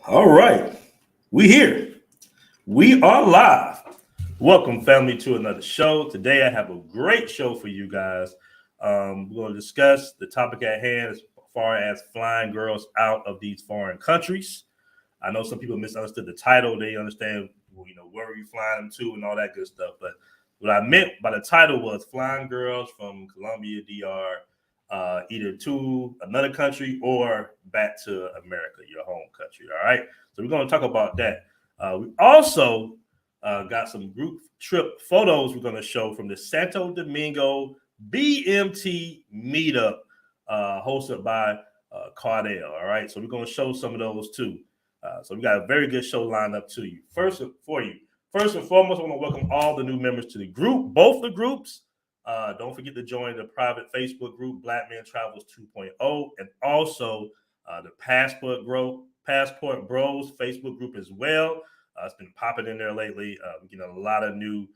All right, we here. We are live. Welcome, family, to another show. Today, I have a great show for you guys. We're going to discuss the topic at hand as far as flying girls out of these foreign countries. I know some people misunderstood the title. They understand, where are you flying them to and all that good stuff. But what I meant by the title was flying girls from Colombia, DR, either to another country or back to America, your home country. All right. So we're going to talk about that. We also got some group trip photos we're going to show from the Santo Domingo BMT meetup hosted by Cardell. All right. So we're going to show some of those too. So we got a very good show lined up to you. First and foremost, I want to welcome all the new members to the group, both the groups. Don't forget to join the private Facebook group, Blackmen Travels 2.0, and also the Passport Bros Facebook group as well. It's been popping in there lately. We're getting a lot of new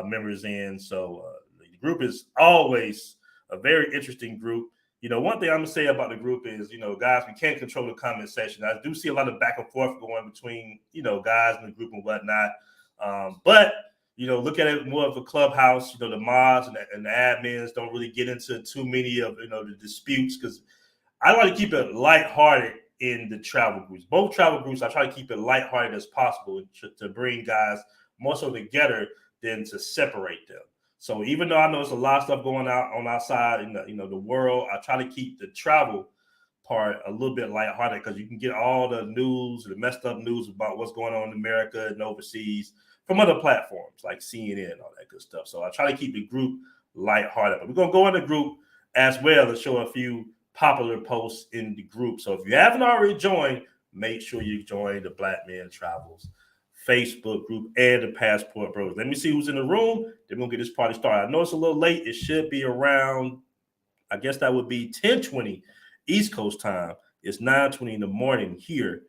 members in. So the group is always a very interesting group. One thing I'm going to say about the group is, guys, we can't control the comment section. I do see a lot of back and forth going between, guys in the group and whatnot. But look at it more of a clubhouse. The mods and the admins don't really get into too many of, the disputes because I like to keep it lighthearted in the travel groups. Both travel groups, I try to keep it lighthearted as possible to bring guys more so together than to separate them. So even though I know there's a lot of stuff going on outside in the world, I try to keep the travel part a little bit lighthearted because you can get all the news, the messed up news about what's going on in America and overseas from other platforms like CNN and all that good stuff. So I try to keep the group lighthearted. But we're going to go in the group as well and show a few popular posts in the group. So if you haven't already joined, make sure you join the Blackmen Travels Facebook group and the Passport Bros. Let me see who's in the room. Then we'll get this party started. I know it's a little late. It should be around, I guess that would be 10:20 East Coast time. It's 9:20 in the morning here.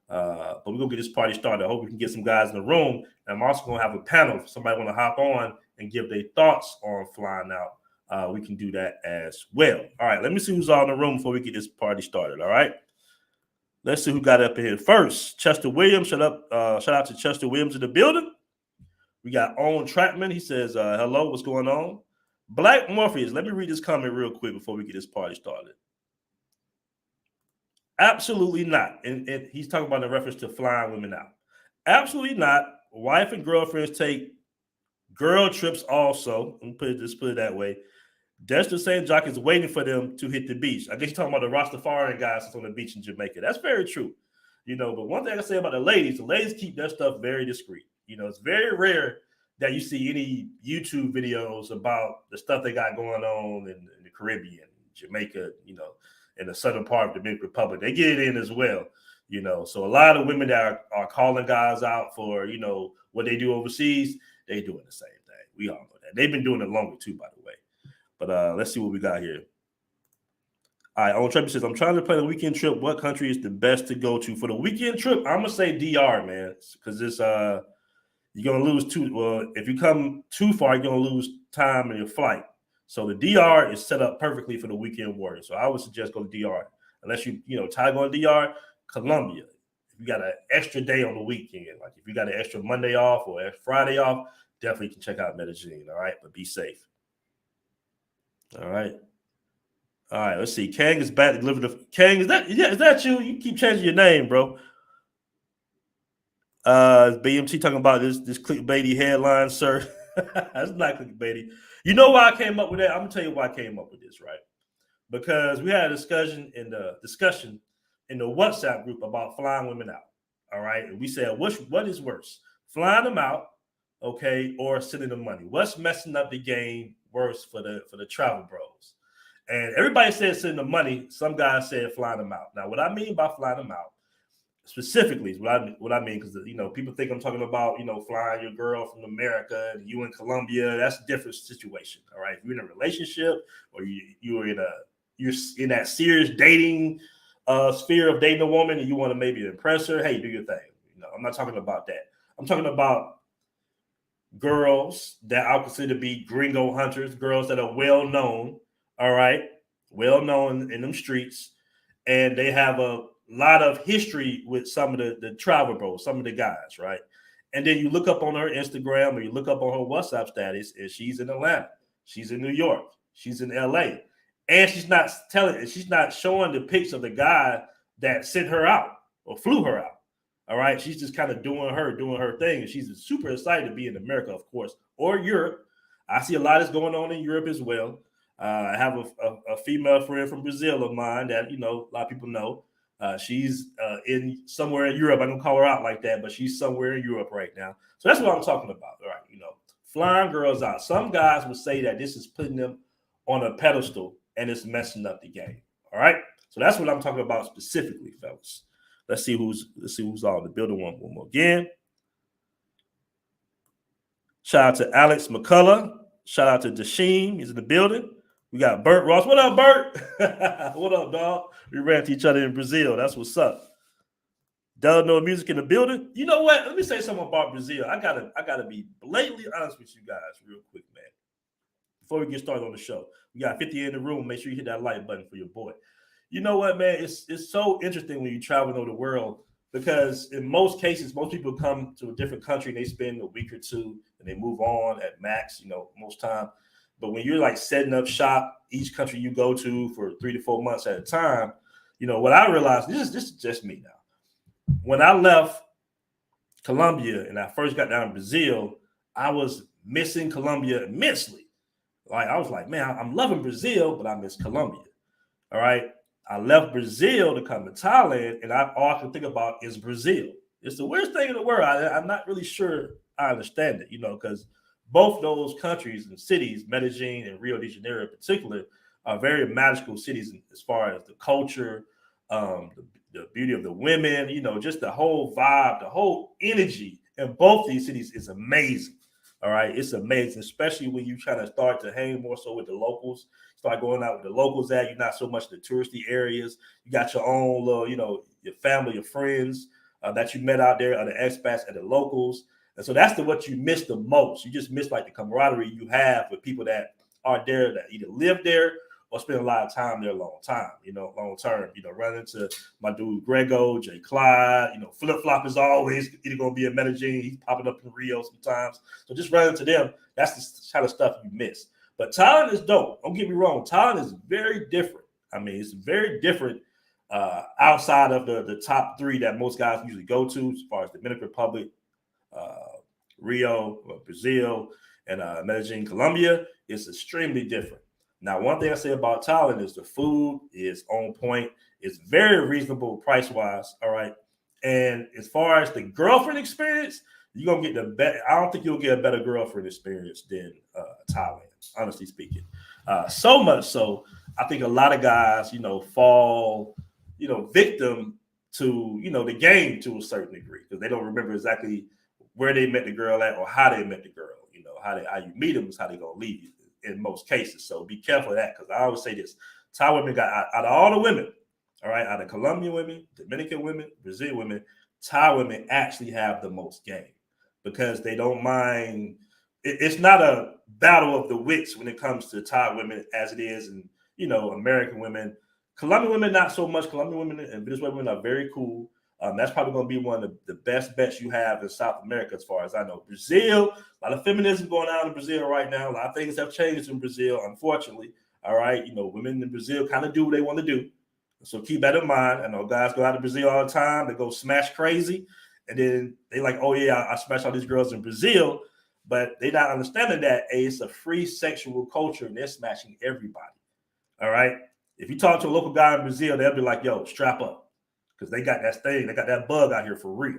But we're going to get this party started. I hope we can get some guys in the room. And I'm also going to have a panel. If somebody want to hop on and give their thoughts on flying out, we can do that as well. All right, let me see who's all in the room before we get this party started. All right. Let's see who got up in here first. Chester Williams. Shout out to Chester Williams in the building. We got Owen Trapman. He says, hello, what's going on? Black Morpheus. Let me read this comment real quick before we get this party started. Absolutely not. And he's talking about in reference to flying women out. Absolutely not. Wife and girlfriends take girl trips also. Let me put it that way. Dexter St. Jock is waiting for them to hit the beach. I guess you're talking about the Rastafarian guys that's on the beach in Jamaica. That's very true. But one thing I say about the ladies keep their stuff very discreet. It's very rare that you see any YouTube videos about the stuff they got going on in the Caribbean, Jamaica, in the southern part of the Dominican Republic. They get it in as well. So a lot of women that are calling guys out for, what they do overseas, they doing the same thing. We all know that. They've been doing it longer too, by the way. But let's see what we got here. All right, Owen Trapper says, I'm trying to plan a weekend trip. What country is the best to go to? For the weekend trip, I'm going to say DR, man, because it's you're going to lose if you come too far, you're going to lose time in your flight. So the DR is set up perfectly for the weekend warrior. So I would suggest go to DR. Unless you tie going to DR, Colombia. If you got an extra day on the weekend, like if you got an extra Monday off or a Friday off, definitely can check out Medellin, all right? But be safe. All right. Let's see. Kang is back to deliver the Kang. Is that you? You keep changing your name, bro. BMT talking about this clickbaity headline, sir. That's not clickbaity. You know why I came up with that? I'm gonna tell you why I came up with this, right? Because we had a discussion in the WhatsApp group about flying women out. All right. And we said, what is worse? Flying them out, okay, or sending them money? What's messing up the game worse for the travel bros? And everybody said sending them money. Some guys said flying them out. Now, what I mean by flying them out specifically is what I mean, because people think I'm talking about flying your girl from America and you in Colombia. That's a different situation. All right, if you're in a relationship or you're in that serious dating sphere of dating a woman and you want to maybe impress her, hey, do your thing. I'm not talking about that. I'm talking about girls that I consider to be gringo hunters, girls that are well known. All right, well known in them streets, and they have a lot of history with some of the travel bros, some of the guys, right? And then you look up on her Instagram or you look up on her WhatsApp status, and she's in Atlanta, she's in New York, she's in LA, and she's not showing the pics of the guy that sent her out or flew her out. All right, she's just kind of doing her thing, and she's super excited to be in America, of course, or Europe. I see a lot is going on in Europe as well. I have a female friend from Brazil of mine that a lot of people know. She's in somewhere in Europe. I don't call her out like that, but she's somewhere in Europe right now. So that's what I'm talking about. All right, flying girls out. Some guys would say that this is putting them on a pedestal and it's messing up the game. All right, so that's what I'm talking about specifically, fellas. Let's see who's all in the building. One more again. Shout out to Alex McCullough. Shout out to Dasheen. He's in the building. We got Bert Ross. What up, Bert? What up, dog? We ran to each other in Brazil. That's what's up. Does know music in the building. You know what? Let me say something about Brazil. I gotta be blatantly honest with you guys real quick, man. Before we get started on the show, we got 50 in the room. Make sure you hit that like button for your boy. You know what, man? It's so interesting when you travel over the world, because in most cases, most people come to a different country and they spend a week or two and they move on at max, most time. But when you're like setting up shop each country you go to for 3 to 4 months at a time, what I realized, this is just me now. When I left Colombia and I first got down to Brazil, I was missing Colombia immensely. Like I was like, man, I'm loving Brazil, but I miss Colombia. All right. I left Brazil to come to Thailand, and all I can think about is Brazil. It's the weirdest thing in the world. I'm not really sure I understand it, because both those countries and cities, Medellin and Rio de Janeiro in particular, are very magical cities as far as the culture, the beauty of the women, just the whole vibe, the whole energy in both these cities is amazing. All right, it's amazing, especially when you try to start to hang more so with the locals. Start going out with the locals at. You're not so much the touristy areas. You got your own little, your family, your friends that you met out there, the expats and the locals. And so that's what you miss the most. You just miss like the camaraderie you have with people that are there, that either live there or spend a lot of time there long term. Run into my dude Grego, Jay Clyde, Flip-Flop is always either going to be in Medellin. He's popping up in Rio sometimes. So just run into them. That's the kind of stuff you miss. But Thailand is dope. Don't get me wrong. Thailand is very different. I mean, it's very different outside of the top three that most guys usually go to, as far as Dominican Republic, Rio, Brazil, and Medellin, Colombia. It's extremely different. Now, one thing I say about Thailand is the food is on point. It's very reasonable price-wise, all right? And as far as the girlfriend experience, you're going to get the better. I don't think you'll get a better girlfriend experience than Thailand, honestly speaking. So much so, I think a lot of guys, fall, victim to, the game to a certain degree, because they don't remember exactly where they met the girl at or how they met the girl. How you meet them is how they're going to leave you in most cases. So be careful of that, because I always say this. Thai women got, out of all the women, all right, out of Colombian women, Dominican women, Brazilian women, Thai women actually have the most game, because they don't mind. It's not a battle of the wits when it comes to Thai women as it is in, American women. Colombian women, not so much. Colombian women and Venezuelan women are very cool. That's probably going to be one of the best bets you have in South America, as far as I know. Brazil, a lot of feminism going on in Brazil right now. A lot of things have changed in Brazil, unfortunately. All right, women in Brazil kind of do what they want to do. So keep that in mind. I know guys go out to Brazil all the time. They go smash crazy. And then they like, oh, yeah, I smash all these girls in Brazil. But they're not understanding that, it's a free sexual culture, and they're smashing everybody. All right? If you talk to a local guy in Brazil, they'll be like, yo, strap up. Because they got that thing. They got that bug out here for real.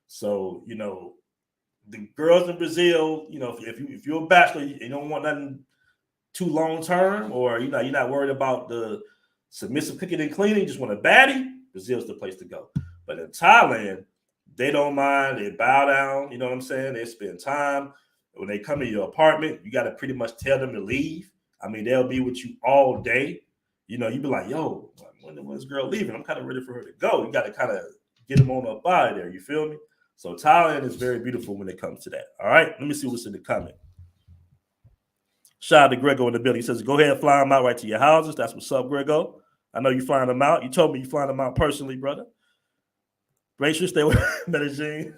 So, the girls in Brazil, if you're a bachelor, you don't want nothing too long term, or, you're not worried about the submissive cooking and cleaning, just want a baddie, Brazil's the place to go. But in Thailand, they don't mind. They bow down. You know what I'm saying? They spend time. When they come to your apartment, you got to pretty much tell them to leave. I mean, they'll be with you all day. You be like, yo, when this girl leaving? I'm kind of ready for her to go. You got to kind of get them on up out of there. You feel me? So Thailand is very beautiful when it comes to that. All right? Let me see what's in the comment. Shout out to Grego in the building. He says, go ahead and fly them out right to your houses. That's what's up, Grego. I know you flying them out. You told me you flying them out personally, brother. Make sure you stay with Medellin.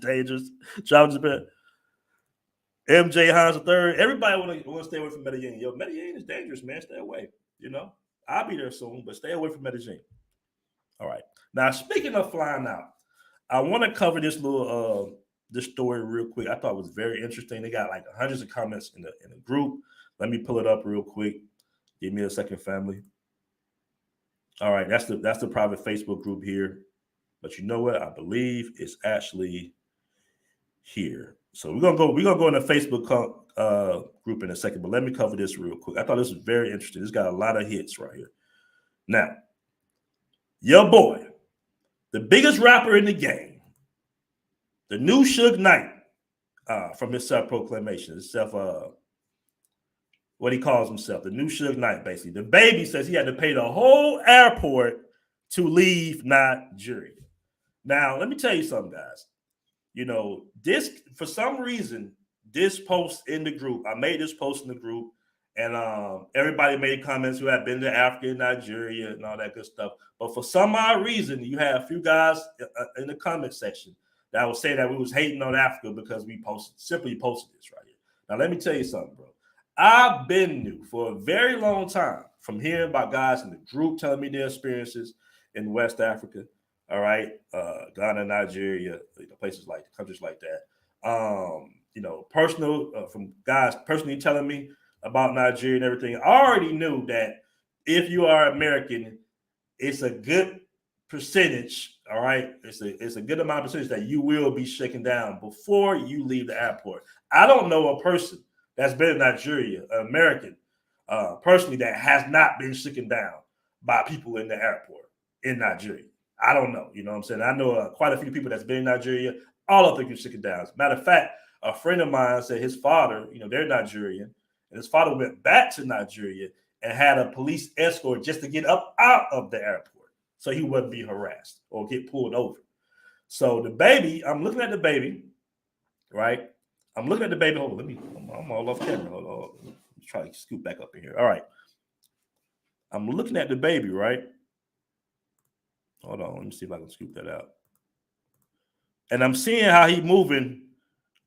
Dangerous. Travel Japan. MJ Hines III. Everybody want to stay away from Medellin. Yo, Medellin is dangerous, man. Stay away. I'll be there soon, but stay away from Medellin. All right. Now, speaking of flying out, I want to cover this story real quick. I thought it was very interesting. They got like hundreds of comments in the group. Let me pull it up real quick. Give me a second, family. All right, that's the private Facebook group here. But you know what? I believe it's actually here. So we're gonna go in the Facebook group in a second. But let me cover this real quick. I thought this was very interesting. This got a lot of hits right here. Now, your boy, the biggest rapper in the game, the new Suge Knight, from his self-proclamation, what he calls himself, the new Suge Knight, basically. The baby says he had to pay the whole airport to leave Nigeria. Now, let me tell you something, guys. This, for some reason, this post in the group, I made this post in the group, and everybody made comments who had been to Africa and Nigeria and all that good stuff. But for some odd reason, you had a few guys in the comment section that would say that we was hating on Africa because we simply posted this right here. Now, let me tell you something, bro. I've been new for a very long time from hearing about guys in the group telling me their experiences in West Africa. All right, Ghana, Nigeria, places like countries like that. Personal from guys personally telling me about Nigeria and everything. I already knew that if you are American, it's a good percentage. All right, it's a good amount of percentage that you will be shaken down before you leave the airport. I don't know a person that's been in Nigeria, an American, personally, that has not been shaken down by people in the airport in Nigeria. I don't know. You know what I'm saying? I know quite a few people that's been in Nigeria. All of them get shaken down. As a matter of fact, a friend of mine said his father, they're Nigerian, and his father went back to Nigeria and had a police escort just to get up out of the airport so he wouldn't be harassed or get pulled over. So the baby, I'm looking at the baby, right? I'm looking at the baby. Hold on, I'm all off camera. Hold on. Let me try to scoot back up in here. All right. I'm looking at the baby, right? Hold on. Let me see if I can scoop that out. And I'm seeing how he's moving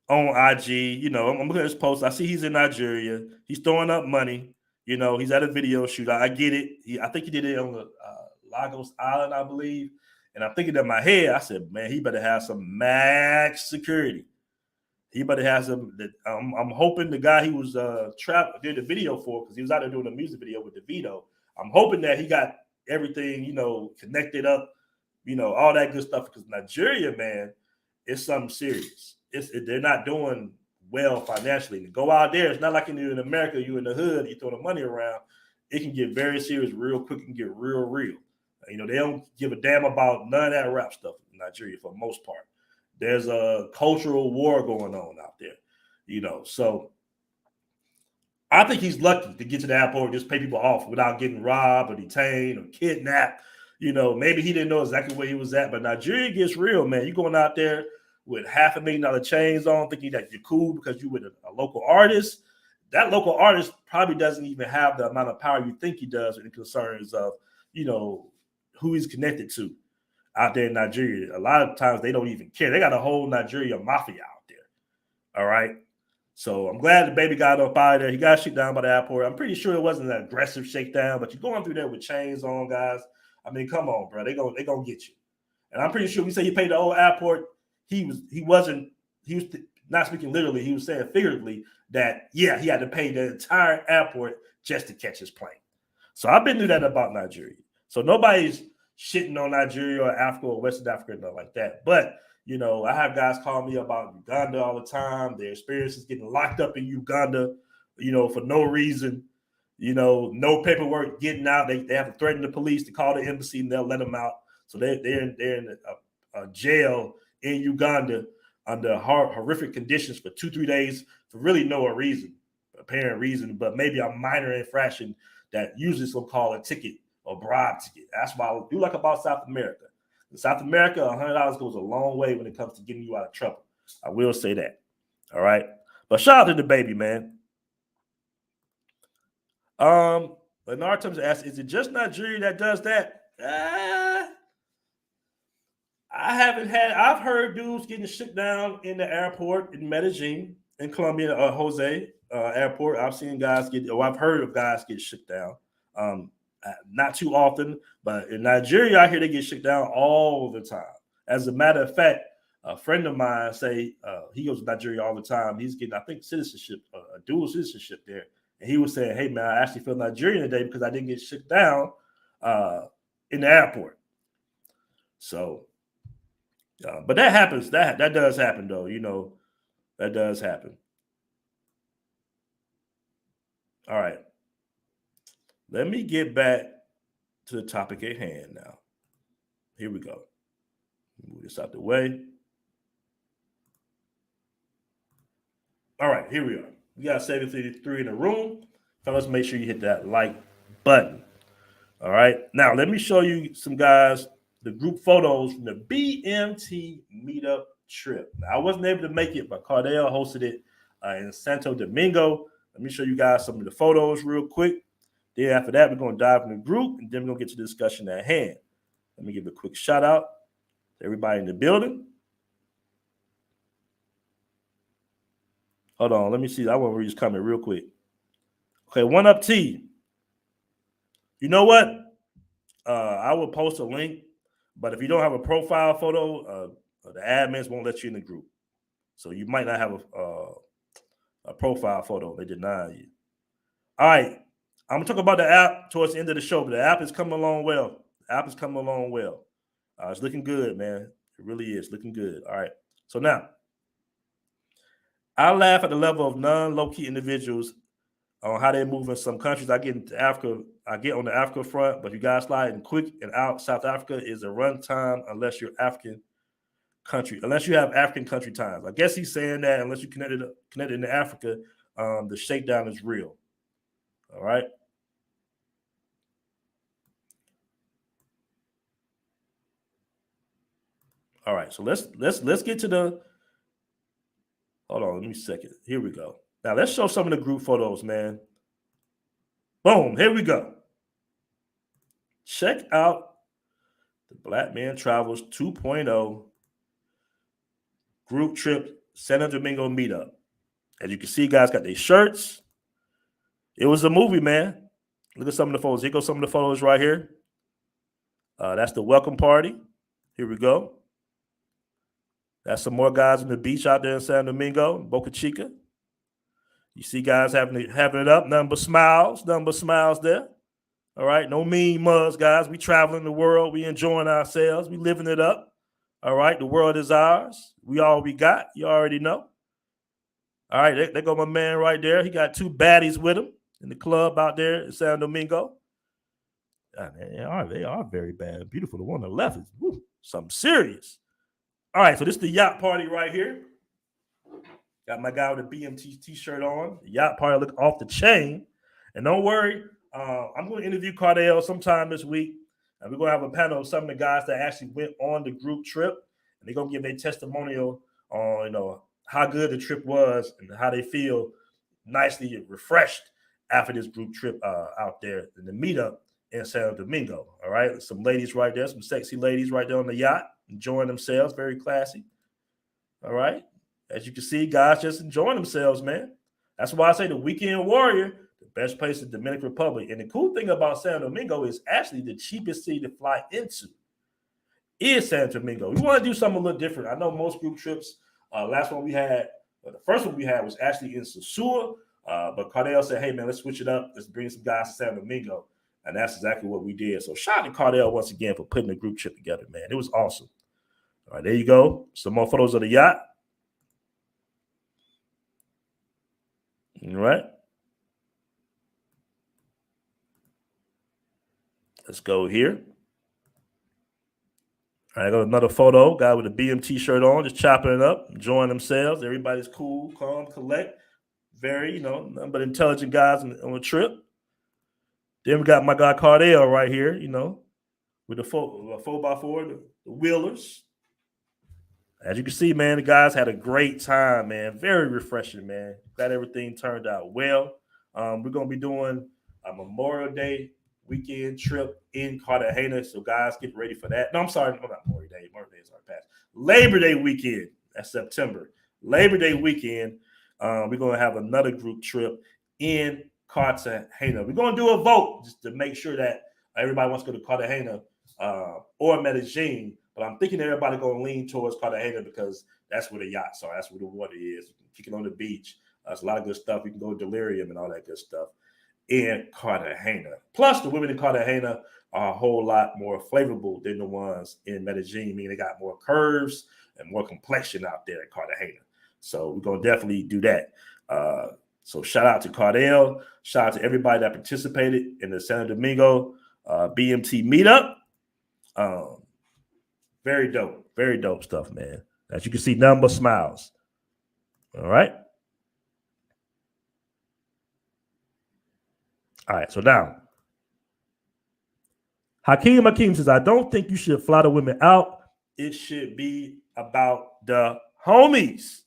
on IG. I'm looking at his post. I see he's in Nigeria. He's throwing up money. He's at a video shoot. I get it. I think he did it on the Lagos Island, I believe. And I'm thinking in my head, I said, man, he better have some max security. He better have some. I'm hoping the guy he was did the video for, because he was out there doing a music video with DeVito. I'm hoping that he got everything, connected up, all that good stuff. Because Nigeria, man, it's something serious. They're not doing well financially. To go out there, it's not like in America, you in the hood, you throw the money around. It can get very serious real quick and get real. They don't give a damn about none of that rap stuff in Nigeria for the most part. There's a cultural war going on out there, So I think he's lucky to get to the airport and just pay people off without getting robbed or detained or kidnapped. Maybe he didn't know exactly where he was at, but Nigeria gets real, man. You going out there with $500,000 chains on, thinking that you're cool because you with a local artist. That local artist probably doesn't even have the amount of power you think he does in concerns of, who he's connected to out there in Nigeria. A lot of times they don't even care. They got a whole Nigeria mafia out there. All right. So I'm glad the baby got up out of there. He got shut down by the airport. I'm pretty sure it wasn't an aggressive shakedown, but you're going through there with chains on, guys. I mean, come on, bro. They gonna get you. And I'm pretty sure we say he paid the whole airport. He was not speaking literally. He was saying figuratively that, yeah, he had to pay the entire airport just to catch his plane. So I've been through that about Nigeria. So nobody's shitting on Nigeria or Africa or Western Africa, nothing like that. But, I have guys call me about Uganda all the time. Their experiences getting locked up in Uganda, for no reason, no paperwork, getting out. They have to threaten the police to call the embassy and they'll let them out. So they're in a jail in Uganda under horrific conditions for 2-3 days for really no apparent reason, but maybe a minor infraction that usually some call a ticket or bribe ticket. That's why I do like about South America. In South America, $100 goes a long way when it comes to getting you out of trouble. I will say that. All right. But shout out to the baby, man. Let Nartum's asked, is it just Nigeria that does that? I've heard dudes getting shook down in the airport in Medellin, in Colombia, Jose airport. I've heard of guys get shook down. Not too often, but in Nigeria, I hear they get shook down all the time. As a matter of fact, a friend of mine say he goes to Nigeria all the time. He's getting, I think, citizenship, a dual citizenship there. And he was saying, hey, man, I actually feel Nigerian today because I didn't get shook down in the airport. So, but that happens. That does happen, though. That does happen. All right. Let me get back to the topic at hand now. Here we go. Move this out the way. All right, here we are. We got 733 in the room. Fellas, make sure you hit that like button. All right. Now, let me show you some guys, the group photos from the BMT meetup trip. Now, I wasn't able to make it, but Cardell hosted it in Santo Domingo. Let me show you guys some of the photos real quick. Then after that, we're going to dive in the group, and then we're going to get to the discussion at hand. Let me give a quick shout out to everybody in the building. Hold on, let me see. I want to read this comment real quick. Okay, One Up T. You know what? I will post a link, but if you don't have a profile photo, the admins won't let you in the group. So you might not have a profile photo. They deny you. All right. I'm going to talk about the app towards the end of the show, but the app is coming along well. It's looking good, man. It really is looking good. All right. So now, I laugh at the level of non-low-key individuals on how they move in some countries. I get into Africa. I get on the Africa front, but you guys sliding quick and out. South Africa is a runtime unless you're African country, unless you have African country times. I guess he's saying that unless you connected into Africa, the shakedown is real. All right. All right. So let's get to the. Hold on, let me second. Here we go. Now let's show some of the group photos, man. Boom, here we go. Check out the Blackmen Travels 2.0 group trip Santo Domingo meetup. As you can see, guys got their shirts. It was a movie, man. Look at some of the photos. Here goes some of the photos right here. That's the welcome party. Here we go. That's some more guys on the beach out there in San Domingo, Boca Chica. You see guys having it up, nothing but smiles there. All right, no mean mugs, guys. We traveling the world. We enjoying ourselves. We living it up. All right, the world is ours. We all we got. You already know. All right, there go my man right there. He got two baddies with him in the club out there in San Domingo. They are very bad. Beautiful. The one on the left is something serious. All right, so this is the yacht party right here. Got my guy with a BMT t-shirt on. The yacht party look off the chain. And don't worry, I'm going to interview Cardell sometime this week. And we're going to have a panel of some of the guys that actually went on the group trip. And they're going to give their testimonial on, how good the trip was and how they feel nicely refreshed after this group trip out there in the meetup in Santo Domingo. All right, some ladies right there, some sexy ladies right there on the yacht, enjoying themselves, very classy. All right, as you can see, guys just enjoying themselves, man. That's why I say the weekend warrior, the best place is Dominican Republic. And the cool thing about Santo Domingo is actually the cheapest city to fly into is Santo Domingo. We want to do something a little different. I know most group trips, the first one we had was actually in Sosua, but Cardell said, hey, man, let's switch it up. Let's bring some guys to Santo Domingo. And that's exactly what we did. So shout out to Cardell once again for putting the group trip together, man. It was awesome. All right, there you go. Some more photos of the yacht. All right. Let's go here. All right, I got another photo. Guy with a BMT shirt on, just chopping it up, enjoying themselves. Everybody's cool, calm, collect. Very, nothing but intelligent guys on a trip. Then we got my guy Cardell right here, with the 4x4, the wheelers. As you can see, man, the guys had a great time, man. Very refreshing, man. Glad everything turned out well. We're going to be doing a Memorial Day weekend trip in Cartagena. So guys, get ready for that. No, I'm sorry, no, not Memorial Day. Memorial Day is already passed. Labor Day weekend. That's September. Labor Day weekend. We're gonna have another group trip in Cartagena. We're gonna do a vote just to make sure that everybody wants to go to Cartagena or Medellin. But I'm thinking everybody gonna lean towards Cartagena because that's where the yachts are. That's where the water is. You can kick it on the beach. There's a lot of good stuff. You can go delirium and all that good stuff in Cartagena. Plus, the women in Cartagena are a whole lot more flavorful than the ones in Medellin. Meaning they got more curves and more complexion out there in Cartagena. So we're gonna definitely do that. So shout out to Cardell. Shout out to everybody that participated in the San Domingo BMT meetup. Very dope stuff, man. As you can see, nothing but smiles. All right. All right. So now, Hakeem says, I don't think you should fly the women out. It should be about the homies.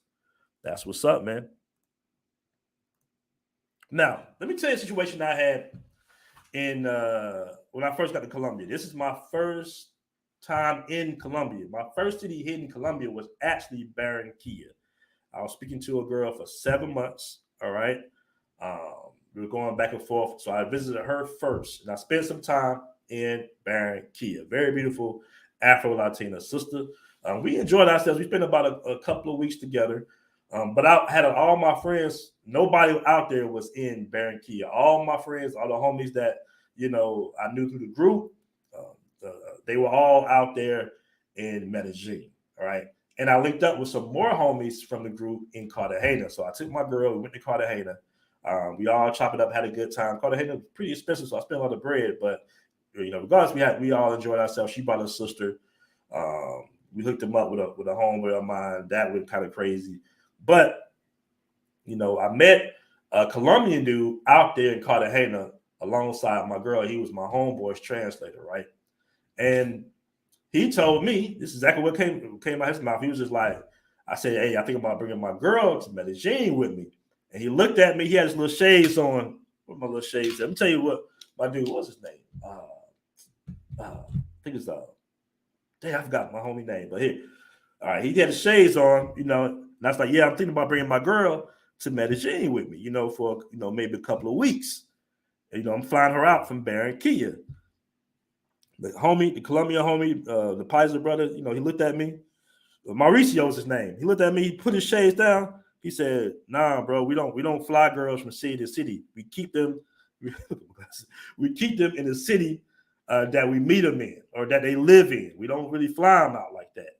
That's what's up, man. Now, let me tell you a situation I had in when I first got to Colombia. This is my first time in Colombia. My first city hit in Colombia was actually Barranquilla. I was speaking to a girl for 7 months. All right. We were going back and forth. So I visited her first and I spent some time in Barranquilla. Very beautiful Afro-Latina sister. We enjoyed ourselves. We spent about a couple of weeks together. But I had all my friends, nobody out there was in Barranquilla. All my friends, all the homies that, I knew through the group, they were all out there in Medellin, all right? And I linked up with some more homies from the group in Cartagena. So I took my girl, we went to Cartagena. We all chopped it up, had a good time. Cartagena was pretty expensive, so I spent a lot of bread. But, regardless, we all enjoyed ourselves. She brought her sister. We hooked them up with a homeboy of mine. That went kind of crazy. But, I met a Colombian dude out there in Cartagena alongside my girl. He was my homeboy's translator, right? And he told me, this is exactly what came out of his mouth. He was just like, I said, hey, I think about bringing my girl to Medellin with me. And he looked at me. He had his little shades on. What my little shades? Let me tell you what my dude, what's his name? I think it's I forgot my homie name, but here. All right, he had the shades on, and I was like, yeah, I'm thinking about bringing my girl to Medellin with me, for, maybe a couple of weeks. And, I'm flying her out from Barranquilla. The Colombian homie, the Paisa brother, he looked at me. Mauricio was his name. He looked at me, he put his shades down. He said, nah, bro, we don't fly girls from city to city. We keep them in the city that we meet them in or that they live in. We don't really fly them out like that.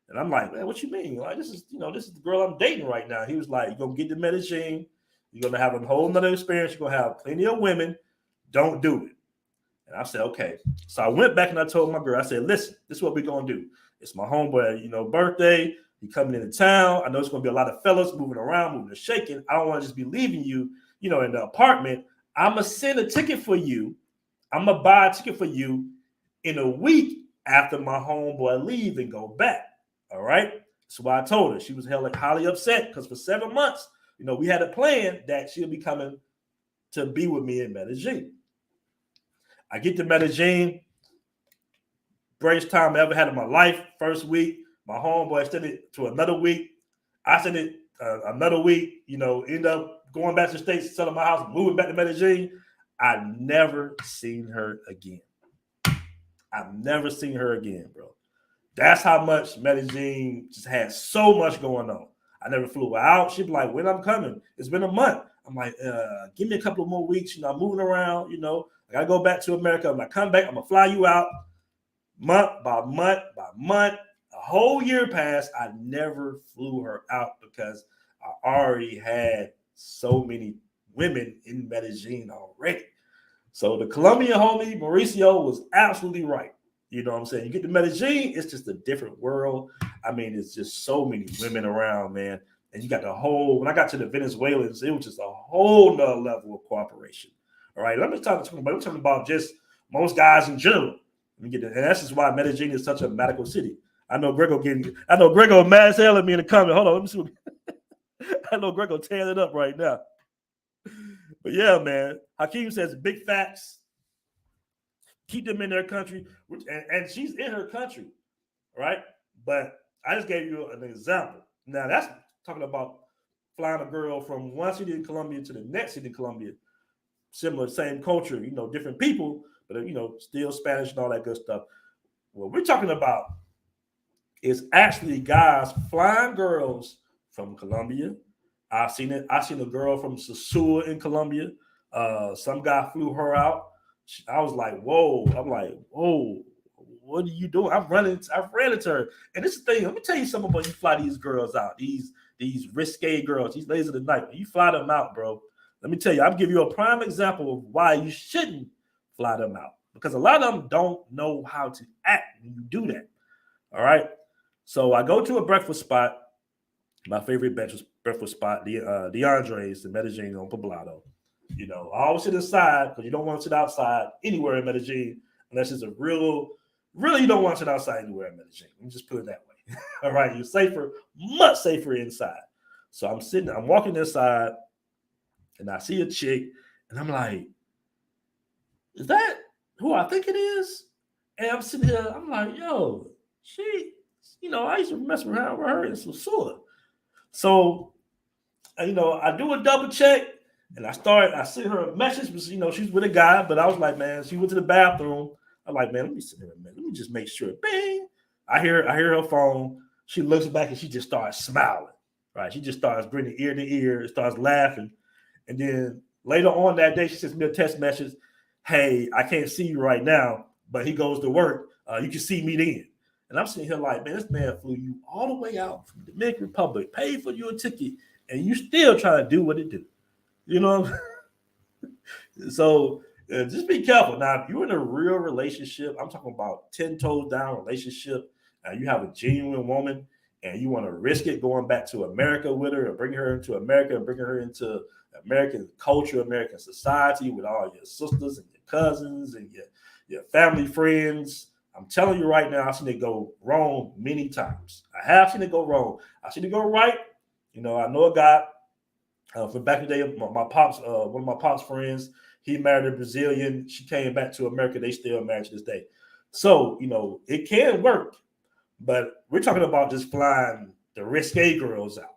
And I'm like, man, what you mean? Like, this is the girl I'm dating right now. He was like, you're going to get to Medellin. You're going to have a whole nother experience. You're going to have plenty of women. Don't do it. And I said, okay. So I went back and I told my girl, I said, listen, this is what we're going to do. It's my homeboy, birthday. He coming into town. I know it's going to be a lot of fellas moving around, moving and shaking. I don't want to just be leaving you, in the apartment. I'm going to send a ticket for you. I'm going to buy a ticket for you in a week after my homeboy leave and go back. All right. So what I told her, she was highly upset because for 7 months, we had a plan that she'll be coming to be with me in Medellin. I get to Medellin, greatest time I ever had in my life. First week, my homeboy extended it to another week. I sent it another week, end up going back to the States, selling my house, moving back to Medellin. I've never seen her again. I've never seen her again, bro. That's how much Medellin just had so much going on. I never flew out. She'd be like, when I'm coming? It's been a month. I'm like, give me a couple of more weeks. I'm moving around, I got to go back to America. When I come back, I'm going to fly you out month by month by month. A whole year passed. I never flew her out because I already had so many women in Medellin already. So the Colombian homie, Mauricio, was absolutely right. You know what I'm saying? You get to Medellin, it's just a different world. I mean, it's just so many women around, man. And you got when I got to the Venezuelans, it was just a whole nother level of cooperation. All right, we're talking about just most guys in general. Let me get that. And that's just why Medellin is such a magical city. I know Grego mad as hell at me in the comment. Hold on, let me see. I know Grego tearing it up right now. But yeah, man. Hakeem says big facts. Keep them in their country, and she's in her country, right? But I just gave you an example. Now that's talking about flying a girl from one city in Colombia to the next city in Colombia. Similar, same culture, different people, but still Spanish and all that good stuff. What we're talking about is actually guys flying girls from Colombia. I've seen it. I seen a girl from Sasua in Colombia. Some guy flew her out. I was like, whoa. I'm like, whoa. What are you doing? I've ran into her. And this is the thing. Let me tell you something about you fly these girls out. These risque girls, these ladies of the night. You fly them out, bro. Let me tell you, I'll give you a prime example of why you shouldn't fly them out. Because a lot of them don't know how to act when you do that. All right. So I go to a breakfast spot, my favorite breakfast spot, the DeAndre's in Medellin on Poblado. I always sit inside because you don't want to sit outside anywhere in Medellin unless it's really you don't want to sit outside anywhere in Medellin. Let me just put it that way. All right, you're safer, much safer inside. So I'm walking inside, and I see a chick, and I'm like, is that who I think it is? And I'm sitting here, I'm like, yo, she, I used to mess around with her in Sasua. So, I do a double check, and I sent her a message, but she's with a guy, but I was like, man, she went to the bathroom. I'm like, man, let me sit here a minute. Let me just make sure. Bang! I hear her phone. She looks back and she just starts smiling. Right? She just starts grinning ear to ear, starts laughing. And then later on that day, she sends me a text message. Hey, I can't see you right now, but he goes to work. You can see me then. And I'm sitting here like, man, this man flew you all the way out from the Dominican Republic, paid for you a ticket, and you still trying to do what it do. So just be careful. Now, if you're in a real relationship, I'm talking about 10 toes down relationship, and you have a genuine woman and you want to risk it going back to America with her and bring her into America and bring her into American culture, American society with all your sisters and your cousins and your family friends. I'm telling you right now, I've seen it go wrong many times. I have seen it go wrong. I've seen it go right. I know a guy from back in the day, my pops, one of my pops' friends, he married a Brazilian. She came back to America. They still married to this day. So, it can work. But we're talking about just flying the risque girls out.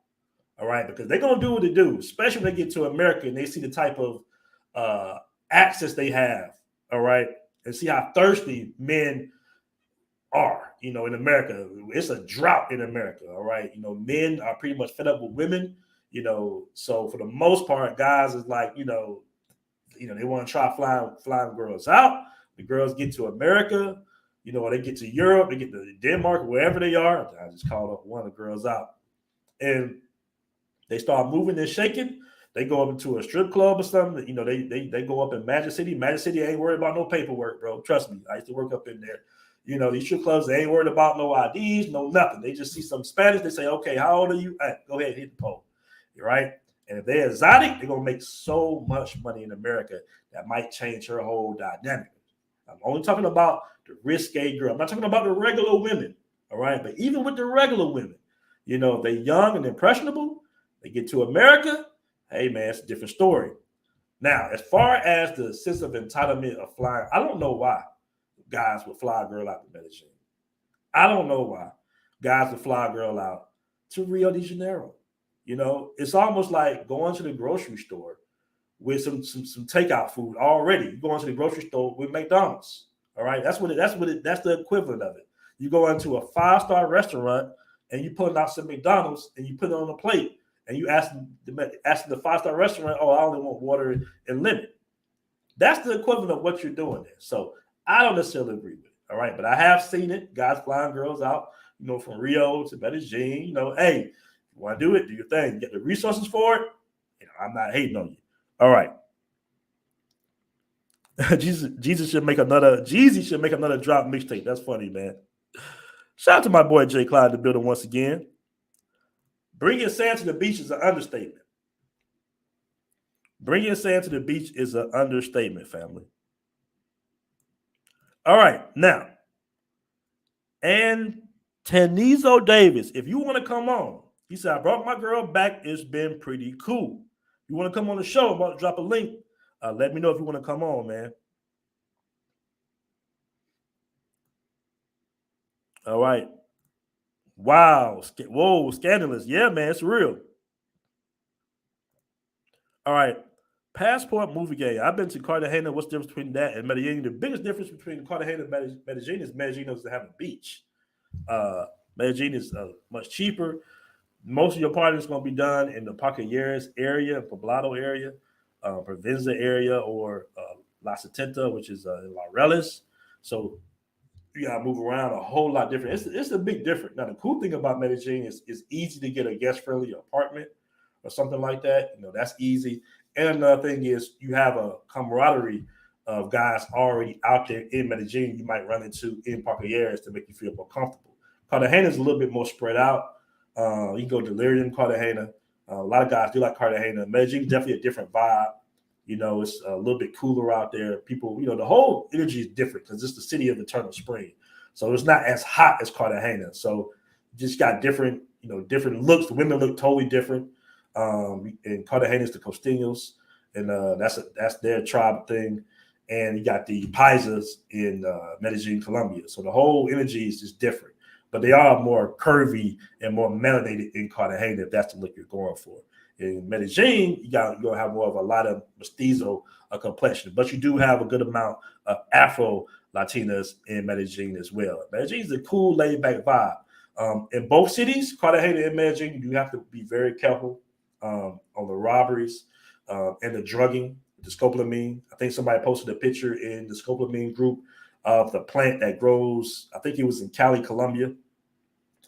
All right. Because they're going to do what they do, especially when they get to America and they see the type of access they have. All right. And see how thirsty men are, in America. It's a drought in America. All right. Men are pretty much fed up with women. So for the most part, guys is like, they want to try flying girls out. The girls get to America, or they get to Europe, they get to Denmark, wherever they are. I just called up one of the girls out. And they start moving and shaking. They go up into a strip club or something. They go up in Magic City. Magic City ain't worried about no paperwork, bro. Trust me. I used to work up in there. These strip clubs, they ain't worried about no IDs, no nothing. They just see some Spanish. They say, okay, how old are you? Hey, go ahead, hit the pole. Right? And if they're exotic, they're going to make so much money in America that might change her whole dynamic. I'm only talking about the risque girl. I'm not talking about the regular women. All right? But even with the regular women, if they're young and impressionable, they get to America, hey, man, it's a different story. Now, as far as the sense of entitlement of flying, I don't know why guys would fly a girl out to Medellin. I don't know why guys would fly a girl out to Rio de Janeiro. It's almost like going to the grocery store with some takeout food already. You go into the grocery store with McDonald's. All right, that's the equivalent of it. You go into a 5-star restaurant and you put out some McDonald's and you put it on a plate and you ask the 5-star restaurant, oh, I only want water and lemon. That's the equivalent of what you're doing there. So I don't necessarily agree with it. All right, but I have seen it. Guys flying girls out, from Rio to Medellin. Hey. You want to do it? Do your thing. Get the resources for it. I'm not hating on you. All right. Jesus should make another. Jeezy should make another drop mixtape. That's funny, man. Shout out to my boy Jay Clyde in the building once again. Bringing sand to the beach is an understatement. Bringing sand to the beach is an understatement, family. All right, now, and Tanizo Davis, if you want to come on. He said, I brought my girl back. It's been pretty cool. You want to come on the show? I'm about to drop a link. Let me know if you want to come on, man. All right. Wow. Whoa, scandalous. Yeah, man, it's real. All right. Passport movie game. I've been to Cartagena. What's the difference between that and Medellin? The biggest difference between Cartagena and Medellin is Medellin doesn't have a beach. Uh, Medellin is much cheaper. Most of your party is going to be done in the Pacayeres area, Poblado area, Provenza area, or La Setenta, which is in La Relis. So you got to move around a whole lot different. It's a big difference. Now, the cool thing about Medellin is it's easy to get a guest friendly apartment or something like that. That's easy. And another thing is you have a camaraderie of guys already out there in Medellin you might run into in Pacayeres to make you feel more comfortable. Cartagena is a little bit more spread out. You can go Delirium, Cartagena. A lot of guys do like Cartagena. Medellin is definitely a different vibe. It's a little bit cooler out there. People, the whole energy is different because it's the city of eternal spring. So it's not as hot as Cartagena. So just got different, different looks. The women look totally different. In Cartagena is the Costeños, and that's their tribe thing. And you got the Paisas in Medellin, Colombia. So the whole energy is just different. But they are more curvy and more melanated in Cartagena if that's the look you're going for. In Medellin, you're gonna have more of a lot of mestizo complexion, but you do have a good amount of Afro Latinas in Medellin as well. Medellin is a cool, laid back vibe. In both cities, Cartagena and Medellin, you do have to be very careful on the robberies and the drugging, the scopolamine. I think somebody posted a picture in the scopolamine group of the plant that grows. I think it was in Cali, Colombia.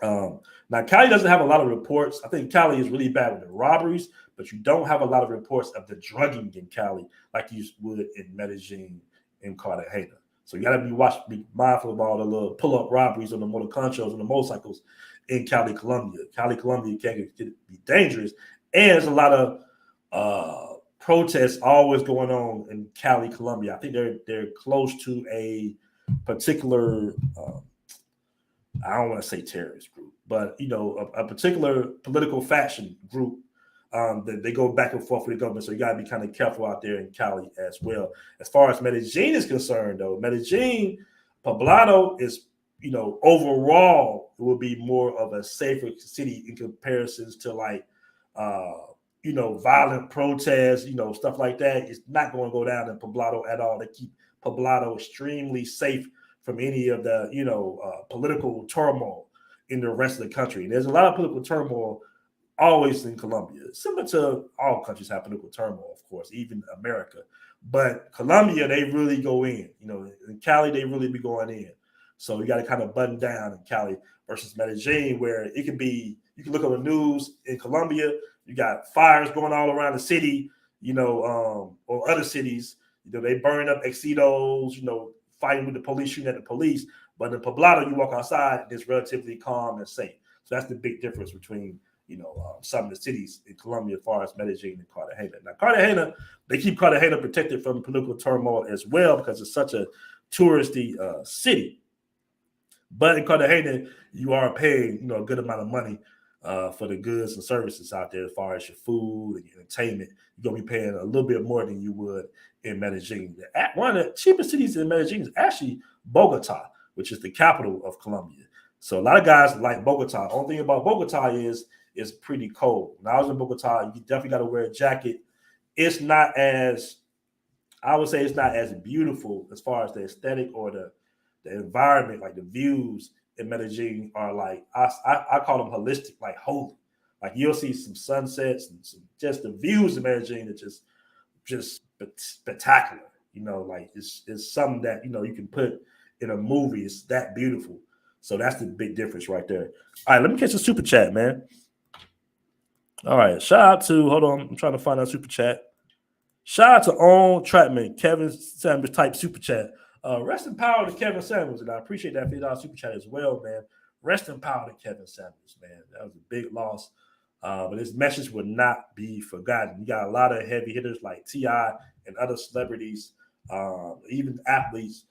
Now, Cali doesn't have a lot of reports. I think Cali is really bad with the robberies, but you don't have a lot of reports of the drugging in Cali like you would in Medellin and Cartagena. So you got to be mindful of all the little pull-up robberies on the motor conchos and the motorcycles in Cali, Colombia. Cali, Colombia can be dangerous, and there's a lot of protests always going on in Cali, Colombia. I think they're close to a particular. I don't want to say terrorist group, but a particular political faction group that they go back and forth with the government. So you got to be kind of careful out there in Cali as well. As far as Medellin is concerned, though, Medellin, Poblado is, overall it will be more of a safer city in comparisons to like, violent protests, stuff like that. It's not going to go down in Poblado at all. They keep Poblado extremely safe from any of the political turmoil in the rest of the country. There's a lot of political turmoil always in Colombia, similar to all countries have political turmoil, of course, even America. But Colombia, they really go in. In Cali, they really be going in. So you got to kind of button down in Cali versus Medellin, where it can be. You can look at the news in Colombia. You got fires going all around the city, or other cities. They burn up exitos. Fighting with the police, shooting at the police. But in Poblado, you walk outside, and it's relatively calm and safe. So that's the big difference between, some of the cities in Colombia as far as Medellin and Cartagena. Now, Cartagena, they keep Cartagena protected from political turmoil as well because it's such a touristy city. But in Cartagena, you are paying, a good amount of money for the goods and services out there as far as your food and your entertainment. You're going to be paying a little bit more than you would in Medellin. One of the cheapest cities in Medellin is actually Bogota, which is the capital of Colombia. So a lot of guys like Bogota. The only thing about Bogota is it's pretty cold. When I was in Bogota, you definitely got to wear a jacket. It's not as, I would say it's not as beautiful as far as the aesthetic or the environment, like the views in Medellin are like, I call them holistic, like holy. Like you'll see some sunsets and just the views in Medellin are just spectacular. Like it's something that you can put in a movie. It's that beautiful. So that's the big difference right there. All right, let me catch a super chat, man. All right, shout out to, hold on, I'm trying to find out super chat. Shout out to On Trapman, Kevin Samuels type super chat. Rest in power to Kevin Samuels, and I appreciate that $50 super chat as well, man. Rest in power to Kevin Samuels, man. That was a big loss. But his message will not be forgotten. You got a lot of heavy hitters like T.I. and other celebrities, even athletes,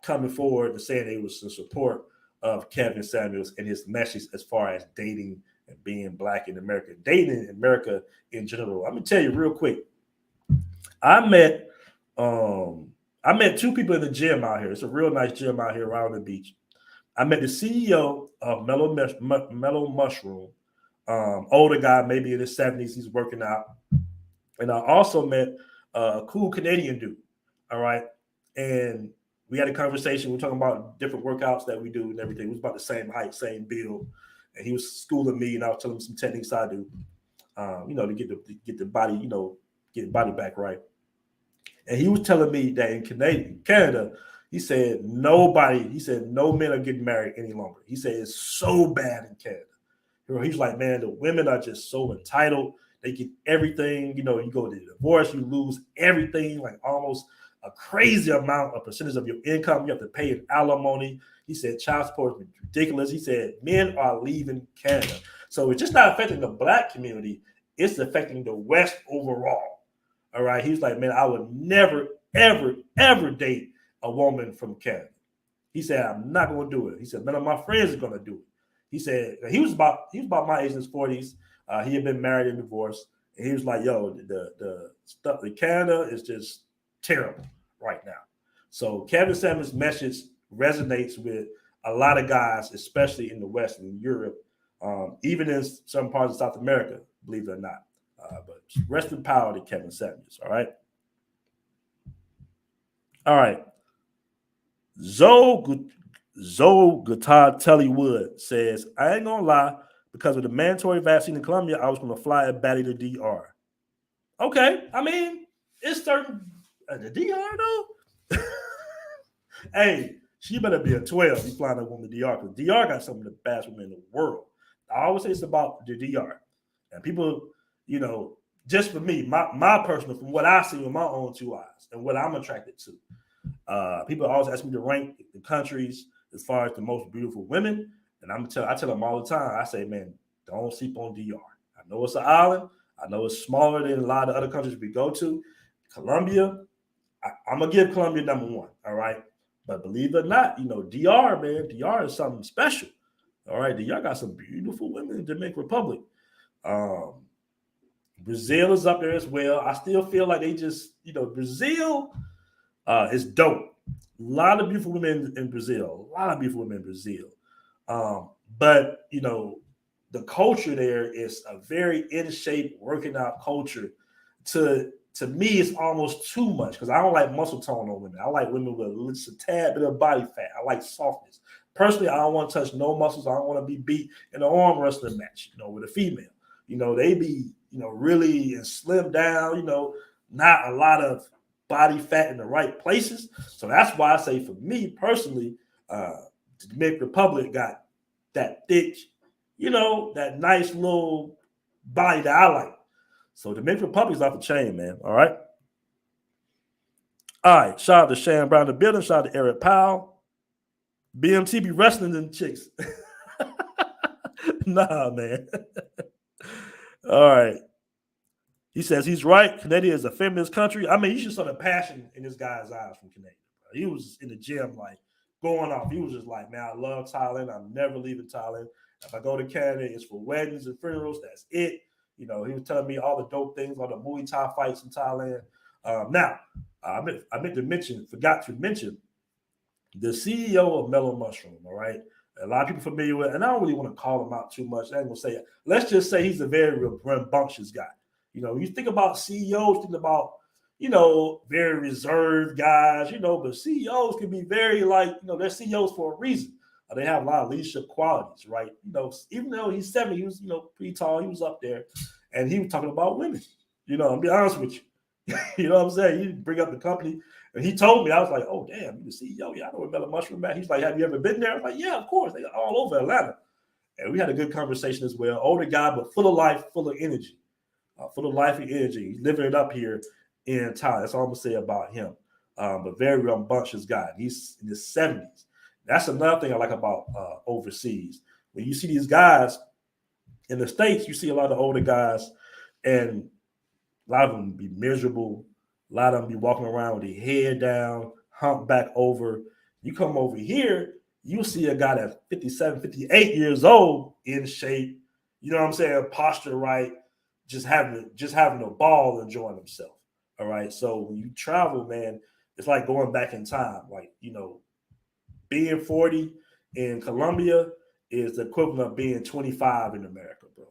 coming forward and saying they was in support of Kevin Samuels and his message as far as dating and being black in America, dating in America in general. I'm gonna tell you real quick. I met I met two people in the gym out here. It's a real nice gym out here around the beach. I met the CEO of Mellow Mushroom, older guy, maybe in his 70s. He's working out. And I also met a cool Canadian dude. All right. And we had a conversation. We were talking about different workouts that we do and everything. It was about the same height, same build. And he was schooling me, and I was telling him some techniques I do, to get the body, get the body back right. And he was telling me that in Canada, he said no men are getting married any longer. He said it's so bad in Canada. He's like, man, the women are just so entitled. They get everything. You go to divorce, you lose everything, like almost a crazy amount of percentage of your income. You have to pay an alimony. He said child support is ridiculous. He said men are leaving Canada. So it's just not affecting the black community. It's affecting the West overall. All right. He's like, man, I would never, ever, ever date a woman from Canada. He said, I'm not going to do it. He said, none of my friends are going to do it. He said he was about my age in his 40s. He had been married and divorced. And he was like, yo, the stuff in Canada is just terrible right now. So Kevin Samuels' message resonates with a lot of guys, especially in the West and Europe, even in some parts of South America, believe it or not. But rest in power to Kevin Samuels. All right. All right. Zoe Guitar Telly Wood says, I ain't gonna lie, because of the mandatory vaccine in Colombia, I was gonna fly a baddie to DR. Okay, I mean, it's certain the DR though. Hey, she better be a 12. You flying a woman to DR, because DR got some of the best women in the world. I always say it's about the DR. And people, just for me, my personal, from what I see with my own two eyes and what I'm attracted to. People always ask me to rank the countries as far as the most beautiful women, and I tell them all the time. I say, man, don't sleep on DR. I know it's an island. I know it's smaller than a lot of other countries we go to. Colombia, I'm gonna give Colombia number one. All right, but believe it or not, DR, man, DR is something special. All right, DR got some beautiful women in the Dominican Republic. Brazil is up there as well. I still feel like they just, Brazil is dope. A lot of beautiful women in Brazil. But the culture there is a very in shape, working out culture. To me, it's almost too much, because I don't like muscle tone on women. I like women with just a tad bit of body fat. I like softness. Personally, I don't want to touch no muscles. I don't want to be beat in an arm wrestling match, with a female. They be, really and slim down, not a lot of body fat in the right places. So that's why I say, for me personally, the Dominican Republic got that thick, that nice little body that I like. So the Dominican Republic is off the chain, man. All right. All right. Shout out to Shan Brown the building. Shout out to Eric Powell. BMT be wrestling them chicks. Nah, man. All right. He says he's right. Canada is a feminist country. I mean, you should saw the passion in this guy's eyes from Canada. He was in the gym, like, going off. He was just like, man, I love Thailand. I'm never leaving Thailand. If I go to Canada, it's for weddings and funerals. That's it. He was telling me all the dope things, all the Muay Thai fights in Thailand. Now, I forgot to mention the CEO of Mellow Mushroom, all right? A lot of people familiar with, and I don't really want to call him out too much. I ain't going to say it. Let's just say he's a very rambunctious guy. You think about CEOs, think about, very reserved guys, but CEOs can be very they're CEOs for a reason. They have a lot of leadership qualities, right? Even though he's 70, he was, pretty tall. He was up there, and he was talking about women. I'll be honest with you. You know what I'm saying? He bring up the company, and he told me, I was like, oh, damn, you're the CEO. Yeah, I know where Mellow Mushroom at. He's like, have you ever been there? I was like, yeah, of course. They are all over Atlanta. And we had a good conversation as well. Older guy, but full of life, full of energy. Full of life and energy. He's living it up here in Thailand. That's all I'm going to say about him. But very rambunctious guy. He's in his 70s. That's another thing I like about overseas. When you see these guys in the States, you see a lot of older guys, and a lot of them be miserable. A lot of them be walking around with their head down, humped back over. You come over here, you see a guy that's 57, 58 years old, in shape, you know what I'm saying, posture right, just having a ball, enjoying themselves. All right. So when you travel, man, it's like going back in time. Like, being 40 in Colombia is the equivalent of being 25 in America, bro.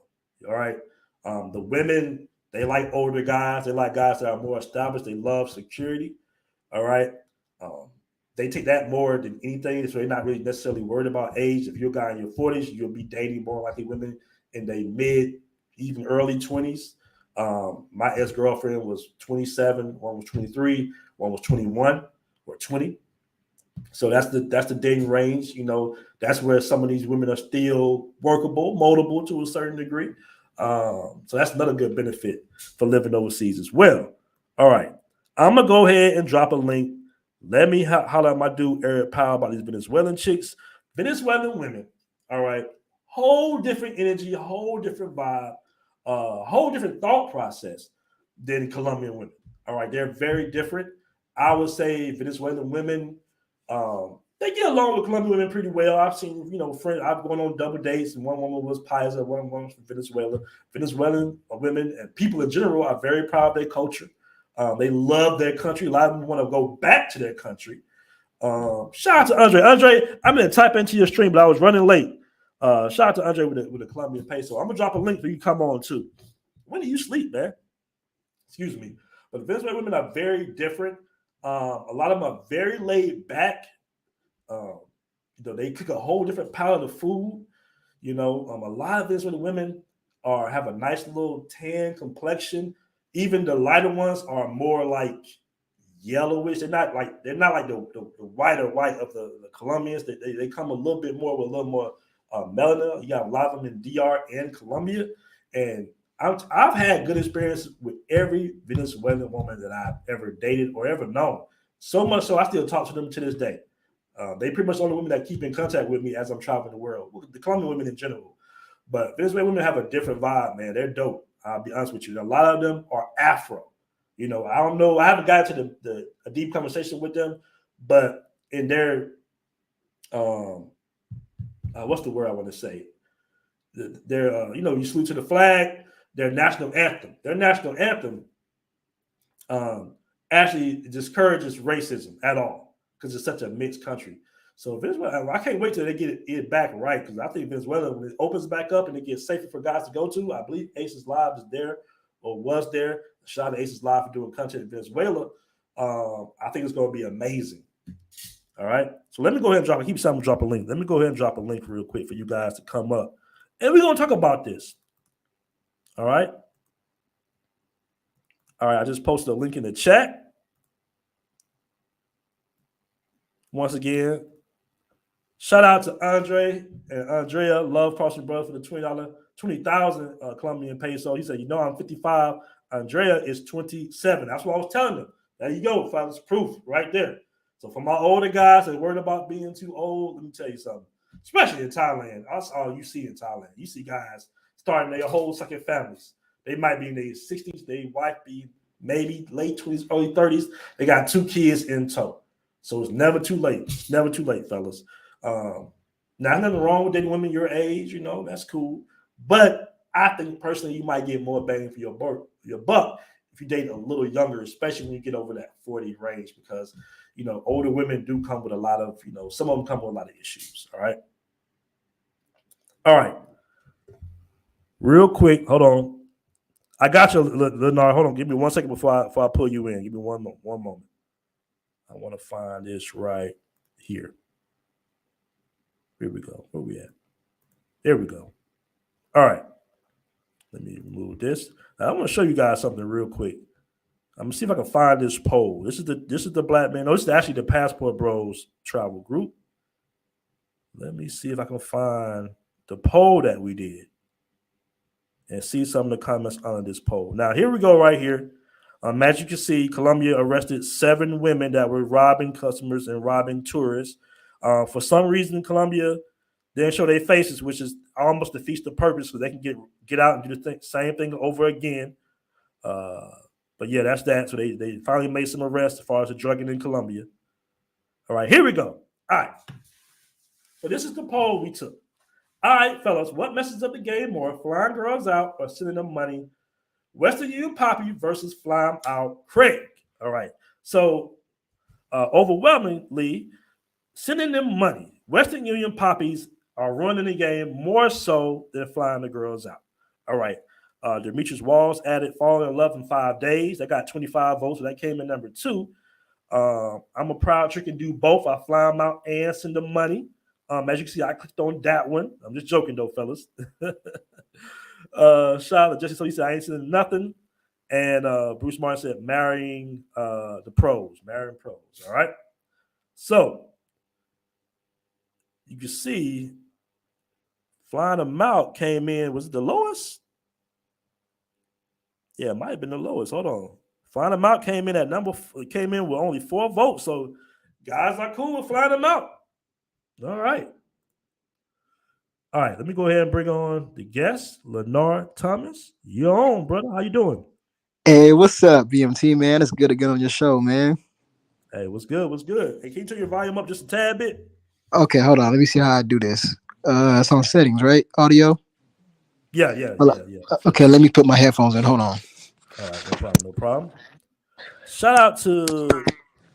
All right. The women, they like older guys. They like guys that are more established. They love security. All right. Um, they take that more than anything. So they're not really necessarily worried about age. If you're a guy in your 40s, you'll be dating more likely women in their mid, even early 20s. My ex-girlfriend was 27, one was 23, one was 21 or 20. So that's the dating range. That's where some of these women are still workable, moldable to a certain degree. So that's another good benefit for living overseas as well. All right, I'm gonna go ahead and drop a link. Let me holler at my dude Eric Powell about these Venezuelan chicks, Venezuelan women. All right, whole different energy, whole different vibe, whole different thought process than Colombian women. All right, they're very different. I would say Venezuelan women they get along with Colombian women pretty well. I've seen, friends. I've gone on double dates, and one woman was Paisa, one woman was from Venezuela. Venezuelan women and people in general are very proud of their culture. They love their country. A lot of them want to go back to their country. Shout out to Andre. Andre, I'm going to type into your stream, but I was running late. Shout out to Andre with the Colombian peso. I'm going to drop a link for you to come on too. When do you sleep, man? Excuse me. But Venezuelan women are very different. A lot of them are very laid back. They cook a whole different palette of food. A lot of Venezuelan women have a nice little tan complexion. Even the lighter ones are more like yellowish. They're not like the white of the Colombians. They come a little bit more with a little more melanin. You got a lot of them in DR and Colombia, and I've had good experience with every Venezuelan woman that I've ever dated or ever known. So much so I still talk to them to this day. They pretty much the only women that keep in contact with me as I'm traveling the world. The Colombian women in general. But Venezuelan women have a different vibe, man. They're dope. I'll be honest with you. A lot of them are Afro. I don't know. I haven't got to a deep conversation with them, but in their what's the word I want to say? Their you salute to the flag. Their national anthem. Their national anthem actually discourages racism at all because it's such a mixed country. So Venezuela, I can't wait till they get it back right because I think Venezuela, when it opens back up and it gets safer for guys to go to, I believe Aces Live is there or was there. Shout out to Aces Live for doing content in Venezuela. I think it's going to be amazing. All right. So let me go ahead and drop. I keep saying I'm going to drop a link. Let me go ahead and drop a link real quick for you guys to come up. And we're going to talk about this. All right. All right. I just posted a link in the chat. Once again, shout out to Andre and Andrea, Love Crossing Brother for the $20,000 Colombian peso. He said, I'm 55. Andrea is 27. That's what I was telling them. There you go, fellas. Proof right there. So for my older guys that worried about being too old, let me tell you something. Especially in Thailand. That's all you see in Thailand. You see guys starting their whole second families. They might be in their 60s. Their wife be maybe late 20s, early 30s. They got 2 kids in tow. So it's never too late. Never too late, fellas. Now, nothing wrong with dating women your age. That's cool. But I think personally you might get more bang for your buck if you date a little younger, especially when you get over that 40 range because, older women do come with a lot of, some of them come with a lot of issues. All right. All right. Real quick. Hold on. I got you, Leonard. Hold on. Give me 1 second before I pull you in. Give me one moment. I want to find this right here. Here we go. Where we at? There we go. All right. Let me remove this. Now, I want to show you guys something real quick. I'm gonna see if I can find this poll. This is the Blackmen. No, this is actually the Passport Bros travel group. Let me see if I can find the poll that we did and see some of the comments on this poll. Now, here we go right here. As you can see, Colombia arrested 7 women that were robbing customers and robbing tourists. For some reason, Colombia didn't show their faces, which is almost defeats the purpose because they can get out and do the same thing over again. But yeah, that's that. So they finally made some arrests as far as the drugging in Colombia. All right, here we go. All right. So this is the poll we took. All right, fellas, what messes up the game more, flying girls out or sending them money? Western Union Poppy versus Fly 'em Out Craig. All right. So overwhelmingly, sending them money. Western Union Poppies are running the game more so than flying the girls out. All right. Demetrius Walls added Falling in Love in 5 days. They got 25 votes, so that came in number two. I'm a proud trick and do both. I fly them out and send them money. As you can see, I clicked on that one. I'm just joking though, fellas. Charlotte Jesse, so he said I ain't sending nothing. And Bruce Martin said marrying the pros, marrying pros. All right. So you can see flying them out came in. Was it the lowest? Yeah, it might have been the lowest. Hold on. Flying them out came in came in with only 4 votes. So guys are cool with flying them out. All right. All right, let me go ahead and bring on the guest, Lenore Thomas. You're on, brother. How you doing? Hey, what's up, BMT man? It's good to get on your show, man. Hey, what's good? What's good? Hey, can you turn your volume up just a tad bit? Okay, hold on. Let me see how I do this. It's on settings, right? Audio. Yeah. Okay, let me put my headphones in. Hold on. All right, no problem. Shout out to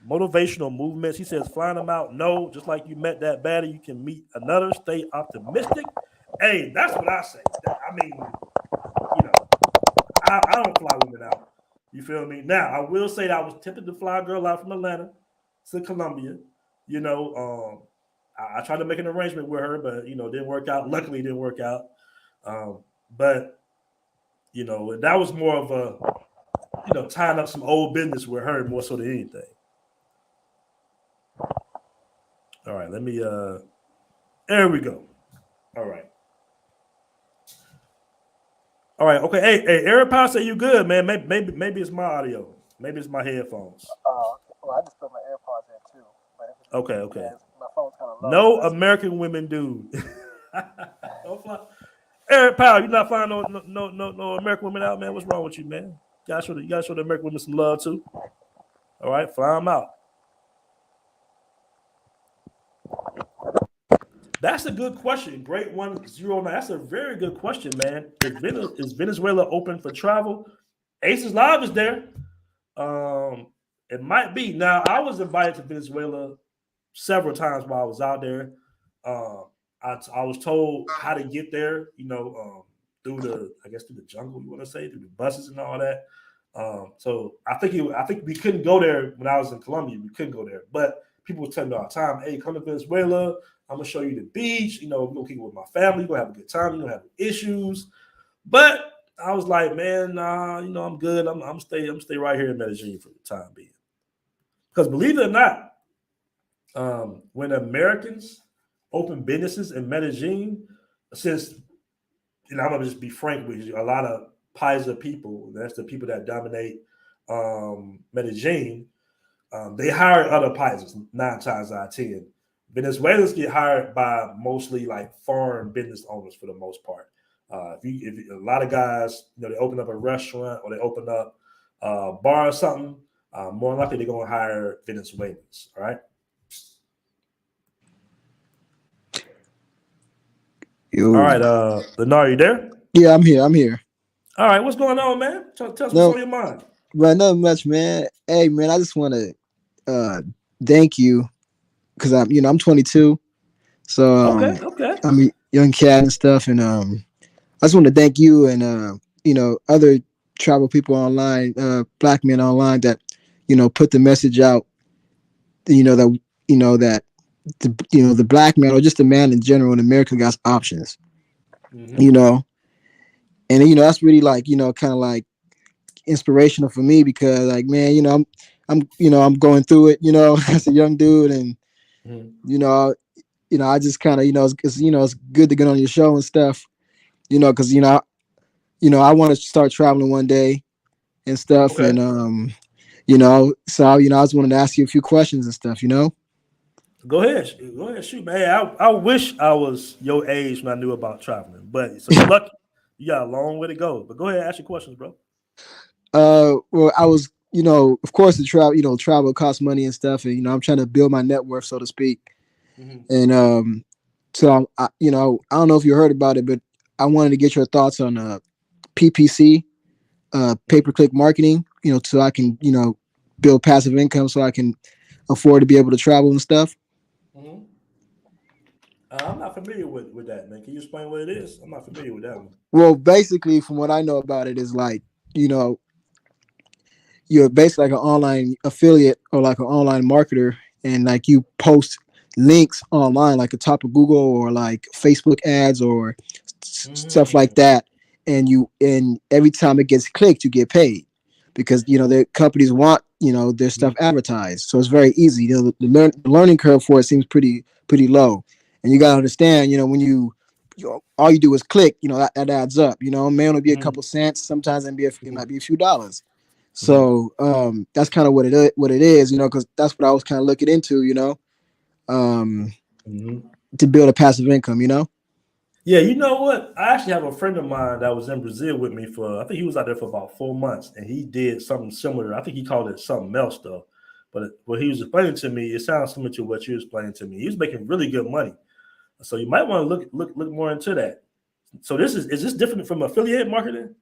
Motivational Movements. He says, flying them out, no, just like you met that baddie, you can meet another. Stay optimistic. Hey, that's what I say. I mean, I don't fly women out. You feel me? Now, I will say that I was tempted to fly a girl out from Atlanta to Columbia. I tried to make an arrangement with her, but, didn't work out. Luckily, it didn't work out. But that was more of a, tying up some old business with her more so than anything. All right, let me, there we go. All right. Okay. Hey, Eric Powell say you good, man. Maybe it's my audio. Maybe it's my headphones. I just put my AirPods in too. Okay. My phone's kind of low. No American women, dude. Don't fly. Eric Powell, you not flying no American women out, man. What's wrong with you, man? You gotta show the American women some love too. All right, fly them out. That's a good question. Great 109. That's a very good question, man. Is Venezuela open for travel? Aces Live is there. It might be. Now, I was invited to Venezuela several times while I was out there. I was told how to get there, through the jungle, you want to say, through the buses and all that. So I think we couldn't go there when I was in Colombia. We couldn't go there. But people were telling me all the time, hey, come to Venezuela. I'm going to show you the beach. We're going to keep it with my family. We're going to have a good time. You're going to have issues. But I was like, man, nah, I'm good. I'm stay right here in Medellin for the time being. Because believe it or not, when Americans open businesses in Medellin, since, I'm going to just be frank with you, a lot of Paisa people, that's the people that dominate Medellin, they hire other Paisas 9 times out of 10. Venezuelans get hired by mostly like foreign business owners for the most part. If a lot of guys, they open up a restaurant or they open up a bar or something, more likely they're going to hire Venezuelans. All right. Yo. All right, Lenore, you there? Yeah, I'm here. All right, what's going on, man? Tell us what's on your mind. Right, nothing much, man. Hey, man, I just want to thank you because I'm 22, so okay. I'm a young cat and stuff, and I just want to thank you and other travel people online, black men online that put the message out, that the black man or just the man in general in America got options, and that's really like kind of like inspirational for me because like man, I'm going through it, as a young dude, and I just kind of it's good to get on your show and stuff, because I want to start traveling one day and stuff, Okay. and so I just wanted to ask you a few questions and stuff, Go ahead, shoot, man. Hey, I wish I was your age when I knew about traveling, but so you're lucky. You got a long way to go. But go ahead, ask your questions, bro. Well, I was, of course, the travel costs money and stuff, and I'm trying to build my net worth, so to speak, and So I don't know if you heard about it, but I wanted to get your thoughts on PPC, pay per click marketing. So I can build passive income, so I can afford to be able to travel and stuff. Mm-hmm. I'm not familiar with that, man. Can you explain what it is? I'm not familiar with that one. Well, basically, from what I know about it, is like you know you're basically like an online affiliate or like an online marketer, and like you post links online, like the top of Google or like Facebook ads or stuff like Mm. that, and every time it gets clicked, you get paid because the companies want their stuff advertised. So it's very easy. The learning curve for it seems pretty low, and you gotta understand, when all you do is click, that adds up. It may only be a couple cents. Sometimes it might be a few dollars. Mm-hmm. So that's kind of what it is, because that's what I was kind of looking into, um, Mm-hmm. to build a passive income. Yeah, you know what? I actually have a friend of mine that was in Brazil with me for, I think he was out there for about 4 months, and he did something similar. I think he called it something else though. But what he was explaining to me, it sounds similar to what you were explaining to me. He was making really good money, so you might want to look more into that. So is this different from affiliate marketing?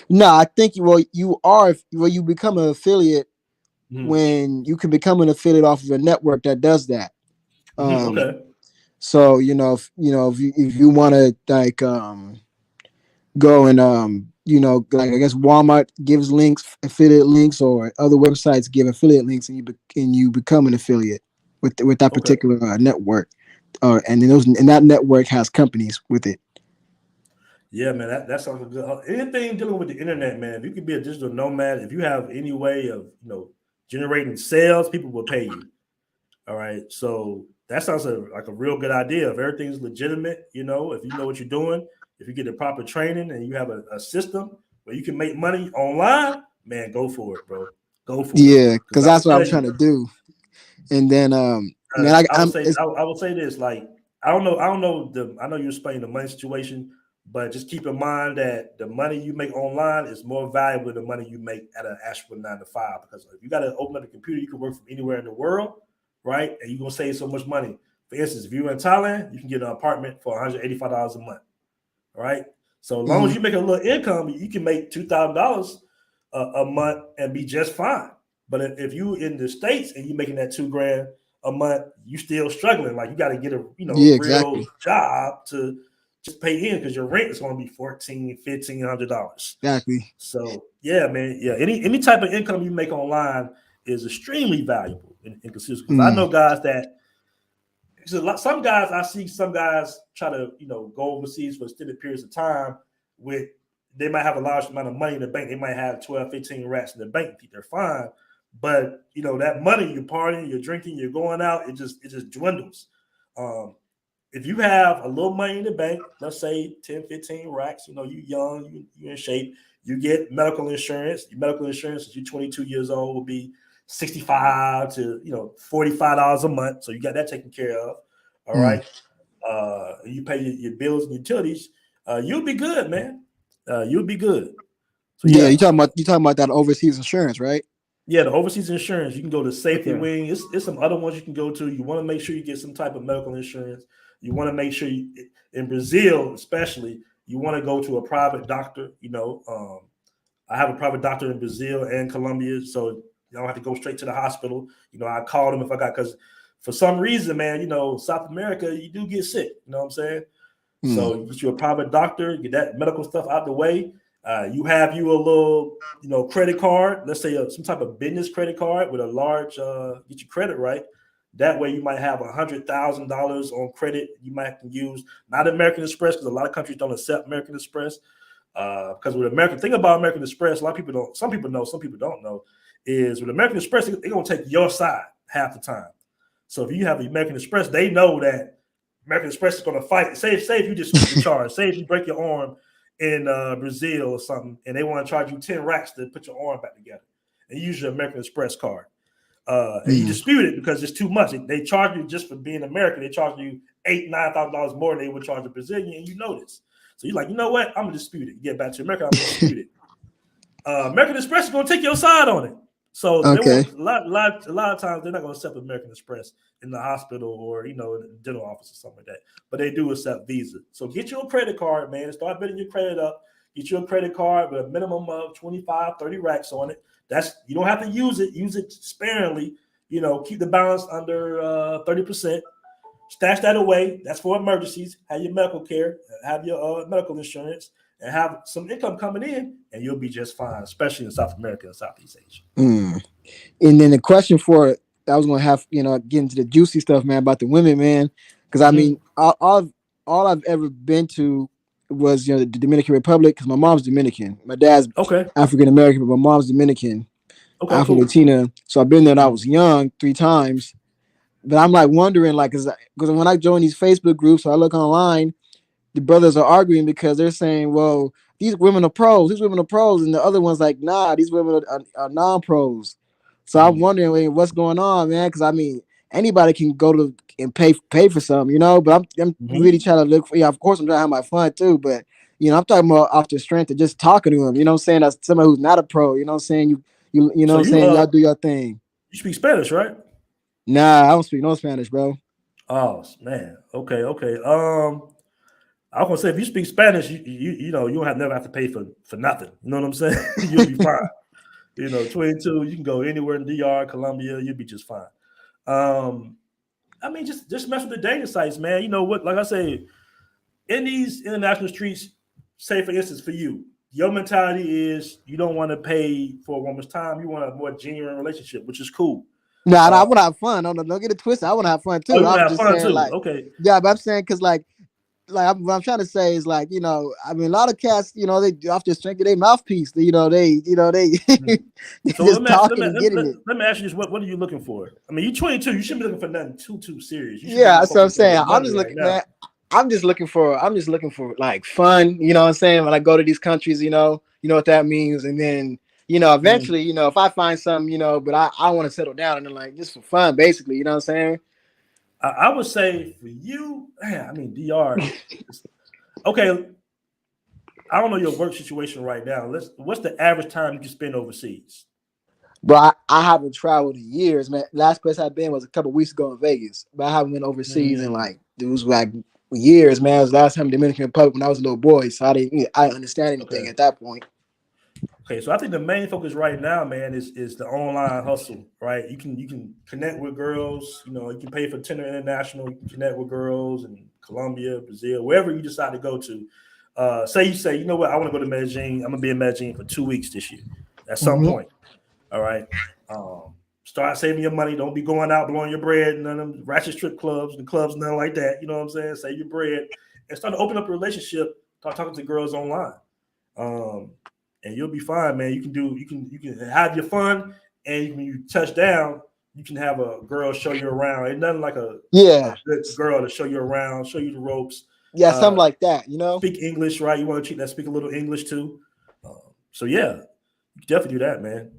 No, I think you become an affiliate Mm-hmm. when you can become an affiliate off of a network that does that. Mm-hmm. Um, Okay. so if you want to like go and like I guess Walmart gives links, affiliate links, or other websites give affiliate links, and you become an affiliate with that Okay. particular network, and that network has companies with it. Yeah, man, that sounds good. Anything dealing with the internet, man. If you could be a digital nomad, if you have any way of generating sales, people will pay you. All right. So that sounds like a real good idea. If everything's legitimate, if you know what you're doing, if you get the proper training and you have a system where you can make money online, man, go for it, bro. Go for it. Yeah, Because because I that's would what I'm tell trying you, to do. And then man, I would I'm say it's I would say this. Like I don't know I know you explained the money situation, but just keep in mind that the money you make online is more valuable than the money you make at an actual 9 to 5. Because if you got to open up a computer, you can work from anywhere in the world, right? And you're gonna save so much money. For instance, if you're in Thailand, you can get an apartment for $185 a month. All right. So as long as mhm. you make a little income, you can make $2,000 a month and be just fine. But if you in the States and you're making that 2 grand a month, you still struggling. Like you got to get a Yeah, real exactly, job to just pay in because your rent is going to be $1,400, $1,500. exactly. So yeah, man, yeah. Any type of income you make online is extremely valuable in consistent. Because I Mm. know guys that some guys I see some guys try to go overseas for extended periods of time with they might have a large amount of money in the bank. They might have 12, 15 racks in the bank. They're fine. But that money, you're partying, you're drinking, you're going out, it just dwindles. Um, if you have a little money in the bank, let's say 10, 15 racks, you young, you in shape, you get medical insurance. Your medical insurance, as you're 22 years old, will be 65 to $45 a month. So you got that taken care of. All Mm. right. You pay your bills and utilities. You'll be good, man. You'll be good. So Yeah, yeah, you talking about that overseas insurance, right? yeah, the overseas insurance, you can go to Safety Okay. Wing. It's some other ones you can go to. You want to make sure you get some type of medical insurance. You want to make sure in Brazil, especially, you want to go to a private doctor. I have a private doctor in Brazil and Colombia, so you don't have to go straight to the hospital. I call them if I got because for some reason, man, South America, you do get sick. You know what I'm saying? Mm. So you get you a private doctor, get that medical stuff out the way. You have you a little, credit card. Let's say some type of business credit card with a large, get your credit right. That way, you might have $100,000 on credit. You might can use not American Express because a lot of countries don't accept American Express. Because with American, thing about American Express, a lot of people don't. Some people know, some people don't know. Is with American Express, they're gonna take your side half the time. So if you have the American Express, they know that American Express is going to fight. Say if you dispute the charge. Say if you break your arm in Brazil or something, and they want to charge you 10 racks to put your arm back together, and you use your American Express card, and you Mm. dispute it because it's too much. They charge you just for being American. They charge you $8,000, $9,000 more than they would charge a Brazilian, and you know this. So you're like, you know what? I'm gonna dispute it. You get back to America, I'm gonna dispute it. American Express is gonna take your side on it. So they Okay. won't a lot of times they're not going to accept American Express in the hospital or in the dental office or something like that. But they do accept Visa. So get you a credit card, man. Start building your credit up. Get you a credit card with a minimum of 25, 30 racks on it. You don't have to use it. Use it sparingly. Keep the balance under 30%. Stash that away. That's for emergencies. Have your medical care. Have your medical insurance. And have some income coming in, and you'll be just fine, especially in South America and Southeast Asia. And then the question for I was gonna have get into the juicy stuff, man, about the women, man, because I mean, all I've ever been to was the Dominican Republic, because my mom's Dominican, my dad's Okay. African American, but my mom's Dominican, Okay, Afro cool. Latina. So I've been there when I was young 3 times, but I'm like wondering, like, because when I join these Facebook groups or I look online, the brothers are arguing because they're saying, well, these women are pros, and the other one's like, nah, these women are non-pros. So I'm wondering, wait, what's going on, man? Because I mean, anybody can go to and pay for something, But I'm really trying to look for. Yeah, of course, I'm trying to have my fun too. But I'm talking about off the strength of just talking to them. You know what I'm saying? That's somebody who's not a pro. You know what I'm saying? You know So what I'm saying? Y'all do your thing. you speak Spanish, right? Nah, I don't speak no Spanish, bro. Oh man. Okay. I was gonna say if you speak Spanish, you don't never have to pay for nothing. You know what I'm saying? You'll be fine. 22, you can go anywhere in DR, Colombia, you'll be just fine. I mean, just mess with the dating sites, man. You know what? Like I say, in these international streets, say for instance, for you, your mentality is you don't want to pay for a woman's time. You want a more genuine relationship, which is cool. Nah, I want to have fun. Don't get it twisted. I want to have fun Oh, too. you want I'm to have just fun saying, too. like, Okay. yeah, but I'm saying because what I'm trying to say is like, I mean, a lot of cats, they off the strength of their mouthpiece. They they So just talking and getting it. let me ask you this: What are you looking for? I mean, you're 22. You shouldn't be looking for nothing too serious. You should be Yeah, more that's what I'm focused on saying. the I'm money just right looking, now. man. I'm just looking for like fun. You know what I'm saying? When I go to these countries, you know what that means, and then eventually, if I find something, but I want to settle down and then like just for fun, basically. You know what I'm saying? I would say for you, man, I mean, DR. Okay, I don't know your work situation right now. What's the average time you can spend overseas? But I haven't traveled in years, man. Last place I've been was a couple weeks ago in Vegas, but I haven't been overseas in like it was like years, man. It was last time Dominican Republic when I was a little boy, so I didn't understand anything at that point. Okay, so I think the main focus right now, man, is the online hustle, right? You can connect with girls. You can pay for Tinder International. You can connect with girls in Colombia, Brazil, wherever you decide to go to. Say, you know what, I want to go to Medellin. I'm gonna be in Medellin for 2 weeks this year. At some point, all right. Start saving your money. Don't be going out blowing your bread. None of them ratchet strip clubs and clubs, nothing like that. You know what I'm saying? Save your bread and start to open up a relationship. Start talking to girls online. And you'll be fine, man. You can have your fun, and when you touch down, you can have a girl show you around. Ain't nothing like a good girl to show you around, show you the ropes. Yeah, something like that, Speak English, right? You want to cheat that speak a little English too. So yeah, you can definitely do that, man.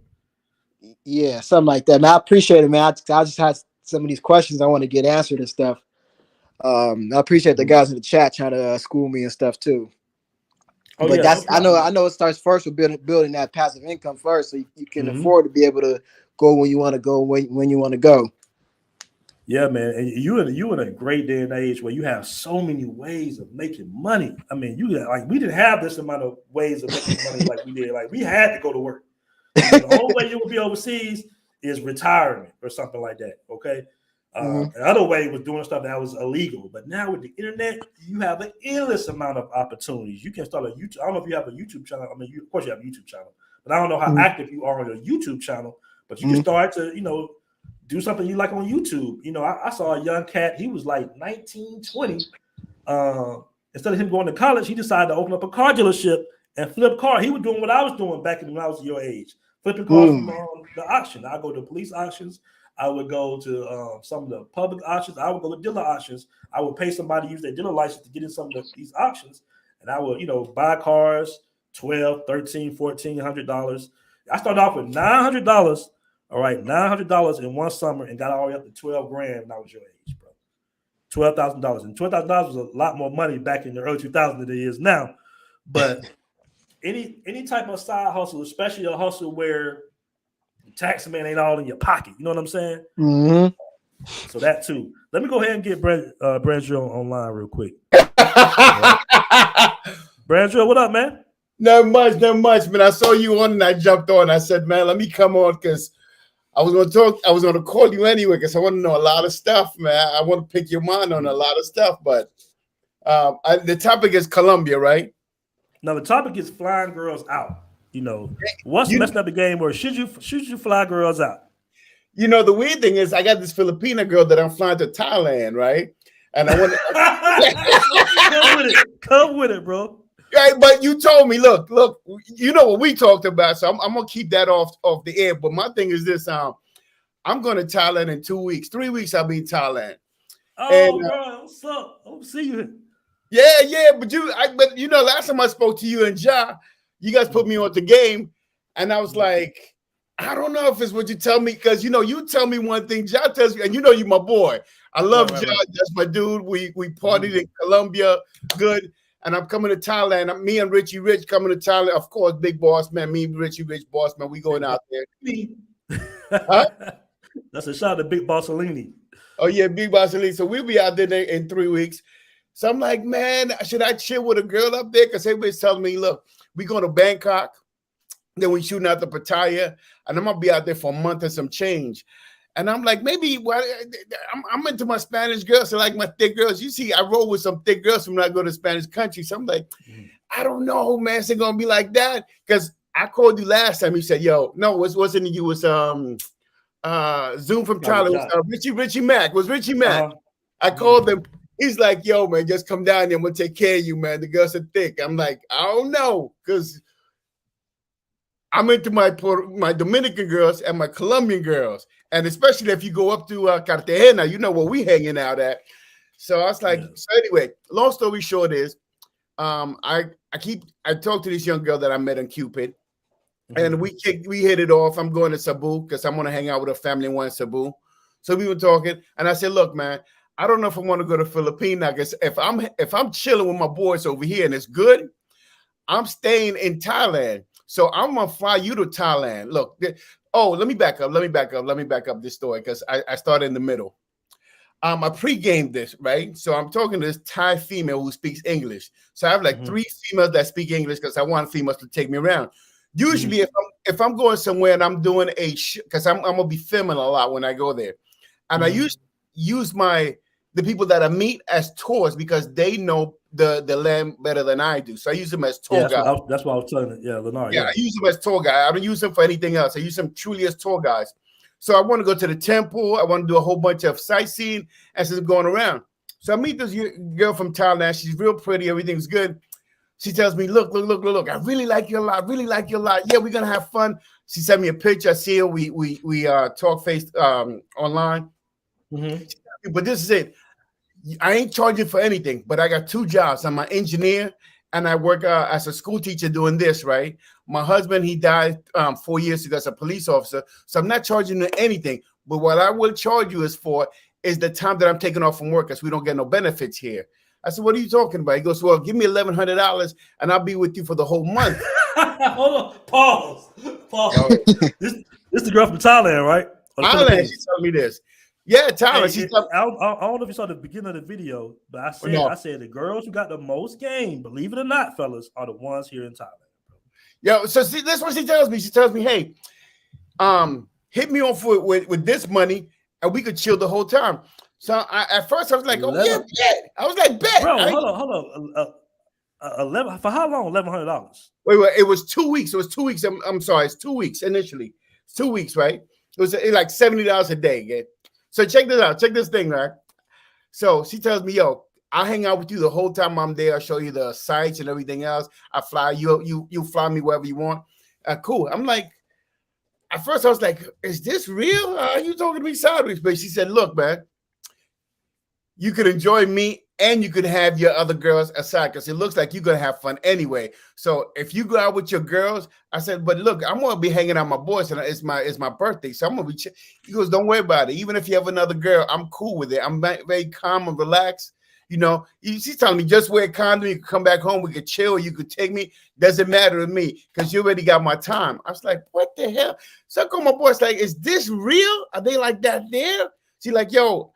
Yeah, something like that. Man, I appreciate it, man. I just had some of these questions I want to get answered and stuff. I appreciate the guys in the chat trying to school me and stuff too. Oh But yeah, no problem. I know it starts first with building that passive income first, so you can afford to be able to go when you want to go when you want to go. Yeah, man, and you in a great day and age where you have so many ways of making money. I mean, we didn't have this amount of ways of making money like we did. Like we had to go to work. The only way you would be overseas is retirement or something like that. Okay. Another way was doing stuff that was illegal. But now with the internet, you have an endless amount of opportunities. You can start a YouTube. I don't know if you have a YouTube channel. I mean, of course you have a YouTube channel, but I don't know how active you are on your YouTube channel. But you can start to, do something you like on YouTube. I saw a young cat. He was like 19, 20. Instead of him going to college, he decided to open up a car dealership and flip car. He was doing what I was doing back when I was your age, flipping cars from the auction. I go to police auctions. I would go to some of the public auctions. I would go to dealer auctions. I would pay somebody to use their dealer license to get in some of these auctions. And I would, buy cars, $1,200, $1,300, $1,400. I started off with $900. All right, $900 in one summer and got all the way up to $12,000 when I was your age, bro. $12,000. And $12,000 was a lot more money back in the early 2000s than it is now. But any type of side hustle, especially a hustle where Tax man ain't all in your pocket. You know what I'm saying? Mm-hmm. So that too. Let me go ahead and get Brandrew online real quick. Brandrew, what up, man? Not much, man. I saw you on and I jumped on. I said, man, let me come on because I was going to talk. I was going to call you anyway because I want to know a lot of stuff, man. I want to pick your mind on a lot of stuff. But the topic is Colombia, right? No, the topic is flying girls out. You know, what's messing up the game, or should you fly girls out? You know, the weird thing is I got this Filipina girl that I'm flying to Thailand, right? And I want to come with it, bro. Right, but you told me, look, you know what we talked about, so I'm gonna keep that off the air. But my thing is this: I'm going to Thailand in 2 weeks. 3 weeks I'll be in Thailand. Oh, and, bro, what's up? I'll see you. Yeah, but you know, last time I spoke to you and Ja, you guys put me on the game, and I was like, I don't know if it's what you tell me, because you know, you tell me one thing, Ja tells me, and you know, you my boy. I love Ja. Right. That's my dude. We partied in Colombia, good. And I'm coming to Thailand. Me and Richie Rich coming to Thailand. Of course, big boss man. Me, Richie Rich, boss man. We going out there. Huh? That's a shot at Big Bossolini. Oh yeah, Big Bossolini. So we'll be out there in 3 weeks. So I'm like, man, should I chill with a girl up there? Because everybody's telling me, look, we going to Bangkok. Then we shooting out the Pattaya, and I'm gonna be out there for a month and some change. And I'm like, maybe I'm into my Spanish girls. So like my thick girls. You see, I roll with some thick girls when I go to Spanish country. So I'm like, I don't know, man. Is it gonna be like that? Because I called you last time. You said, yo, no, it wasn't you. It was Zoom from Thailand. Richie Mack. Was Richie Mack. I called him. He's like, yo, man, just come down here. I'm gonna take care of you, man. The girls are thick. I'm like, I don't know, because I'm into my Dominican girls and my Colombian girls. And especially if you go up to Cartagena, you know where we hanging out at. So I was like, So anyway, long story short is, I talked to this young girl that I met in Cupid, and we hit it off. I'm going to Cebu because I'm going to hang out with a family in one Cebu. So we were talking, and I said, look, man, I don't know if I want to go to Philippines. Because if I'm chilling with my boys over here and it's good, I'm staying in Thailand. So I'm gonna fly you to Thailand. Look, let me back up this story because I started in the middle. I pre-gamed this, right? So I'm talking to this Thai female who speaks English. So I have like 3 females that speak English because I want females to take me around. Usually, if I'm going somewhere and I'm doing because I'm gonna be filming a lot when I go there, and I use the people that I meet as tours because they know the land better than I do. So I use them as tour guides. That's what I was telling you. Yeah, Lenard. Yeah, I use them as tour guide. I don't use them for anything else. I use them truly as tour guides. So I want to go to the temple. I want to do a whole bunch of sightseeing as I'm going around. So I meet this girl from Thailand. She's real pretty. Everything's good. She tells me, look. I really like you a lot. Yeah, we're going to have fun. She sent me a picture. I see her. We talk face online. But this is it. I ain't charging for anything, but I got 2 jobs. I'm an engineer and I work as a school teacher doing this, right? My husband, he died 4 years ago as a police officer. So I'm not charging you anything. But what I will charge you is the time that I'm taking off from work because we don't get no benefits here. I said, what are you talking about? He goes, well, give me $1,100 and I'll be with you for the whole month. Hold on. Pause. This the girl from Thailand, right? Thailand, she told me this. Yeah, Tyler. I don't know if you saw the beginning of the video, but I said the girls who got the most game, believe it or not, fellas, are the ones here in Thailand. Yeah, so see, that's what she tells me. She tells me, hey, hit me off with this money, and we could chill the whole time. So at first I was like, bet. I was like, bet. Bro, hold on. 11 for how long? $1,100. Wait. It was 2 weeks. It was 2 weeks. I'm sorry. It's 2 weeks initially. It's 2 weeks, right? It was like $70 a day. Yeah? So check this out. Check this thing, right? So she tells me, yo, I'll hang out with you the whole time I'm there. I'll show you the sights and everything else. I fly you fly me wherever you want. Cool. I'm like, at first I was like, is this real? Are you talking to me sideways? But she said, look, man, you could enjoy me and you could have your other girls aside because it looks like you're going to have fun anyway. So if you go out with your girls, I said, but look, I'm going to be hanging out with my boys and it's my birthday. So I'm going to be, he goes, don't worry about it. Even if you have another girl, I'm cool with it. I'm very calm and relaxed. You know, she's telling me just wear a condom. You can come back home. We could chill. You could take me. Doesn't matter to me because you already got my time. I was like, what the hell? So I called my boss like, is this real? Are they like that there? She's like, yo,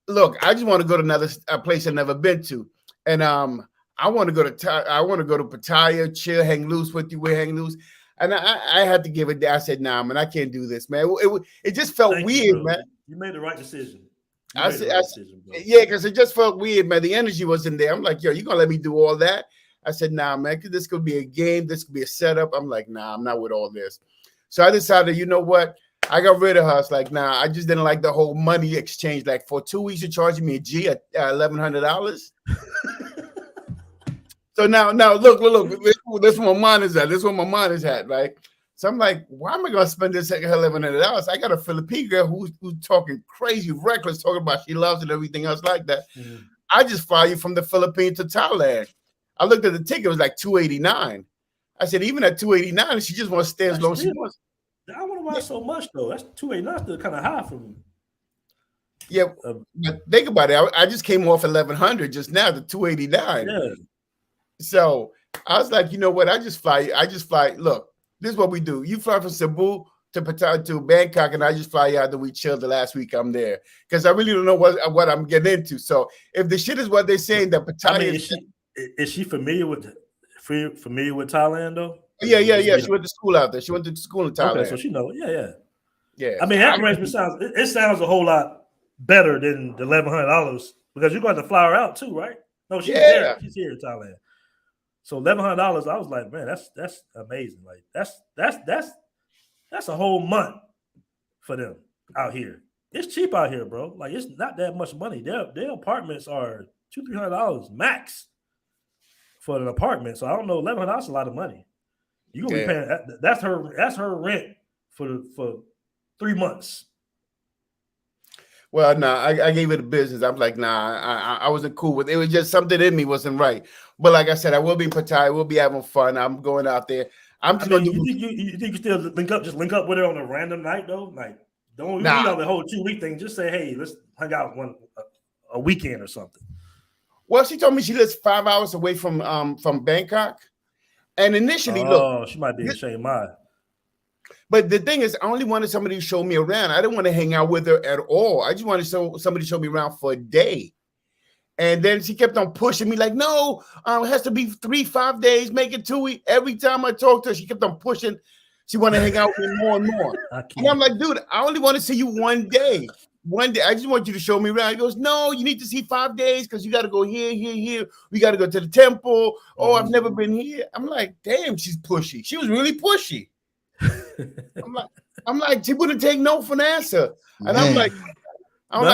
look, I just want to go to another place I've never been to, and I want to go to Pattaya, chill, hang loose with you. We hang loose. And I had to give it that. I said, nah, man, I can't do this, man. It just felt weird, man. You made the right decision. Yeah, because it just felt weird, man. The energy wasn't there. I'm like, yo, you gonna let me do all that? I said, nah, man, because this could be a game. This could be a setup. I'm like, nah, I'm not with all this. So I decided, you know what? I got rid of her. It's like, nah, I just didn't like the whole money exchange. Like for 2 weeks, you're charging me a G at $1,100. So now look. This is where my mind is at. This is where my mind is at, right? So I'm like, why am I gonna spend this $1,100? I got a Filipino girl who's talking crazy, reckless, talking about she loves it and everything else like that. Mm-hmm. I just fly you from the Philippines to Thailand. I looked at the ticket; it was like $289. I said, even at $289, she just wants to stay as long as she wants. I wonder why so much though. That's $289 still kind of high for me. Yeah, but think about it. I just came off $1,100 just now to $289. Yeah. So I was like, you know what? I just fly. Look, this is what we do. You fly from Cebu to Pattaya to Bangkok, and I just fly out. And we chill the last week I'm there because I really don't know what I'm getting into. So if the shit is what they're saying, that Pattaya, I mean, is she familiar with Thailand though? Yeah. She went to school out there. She went to school in Thailand. Okay, so she knows. Yeah. I mean, that arrangement sounds a whole lot better than the $1,100 because you're going to fly her out too, right? No, she's there. She's here in Thailand. So $1,100, I was like, man, that's amazing. Like that's a whole month for them out here. It's cheap out here, bro. Like it's not that much money. Their apartments are $200-$300 max for an apartment. So I don't know, $1,100 is a lot of money. You're gonna be paying. That's her rent for 3 months. Well, nah, I gave it a business. I'm like, nah, I wasn't cool with it. It was just something in me wasn't right. But like I said, I will be in Pattaya. We'll be having fun. I'm going out there. I'm just gonna do. You think you still link up with her on a random night though? Like, don't need on the whole 2 week thing. Just say, hey, let's hang out a weekend or something. Well, she told me she lives 5 hours away from Bangkok, and initially, she might be in Chiang Mai. But the thing is, I only wanted somebody to show me around. I didn't want to hang out with her at all. I just wanted somebody to show me around for a day. And then she kept on pushing me like, no, it has to be 3-5 days, make it 2 weeks. Every time I talked to her, she kept on pushing. She wanted to hang out with me more and more. And I'm like, dude, I only want to see you one day. One day, I just want you to show me around. He goes, no, you need to see 5 days because you got to go here. We got to go to the temple. Oh, I've never been here. I'm like, damn, she's pushy. She was really pushy. I'm like, she wouldn't take no for an answer. And I'm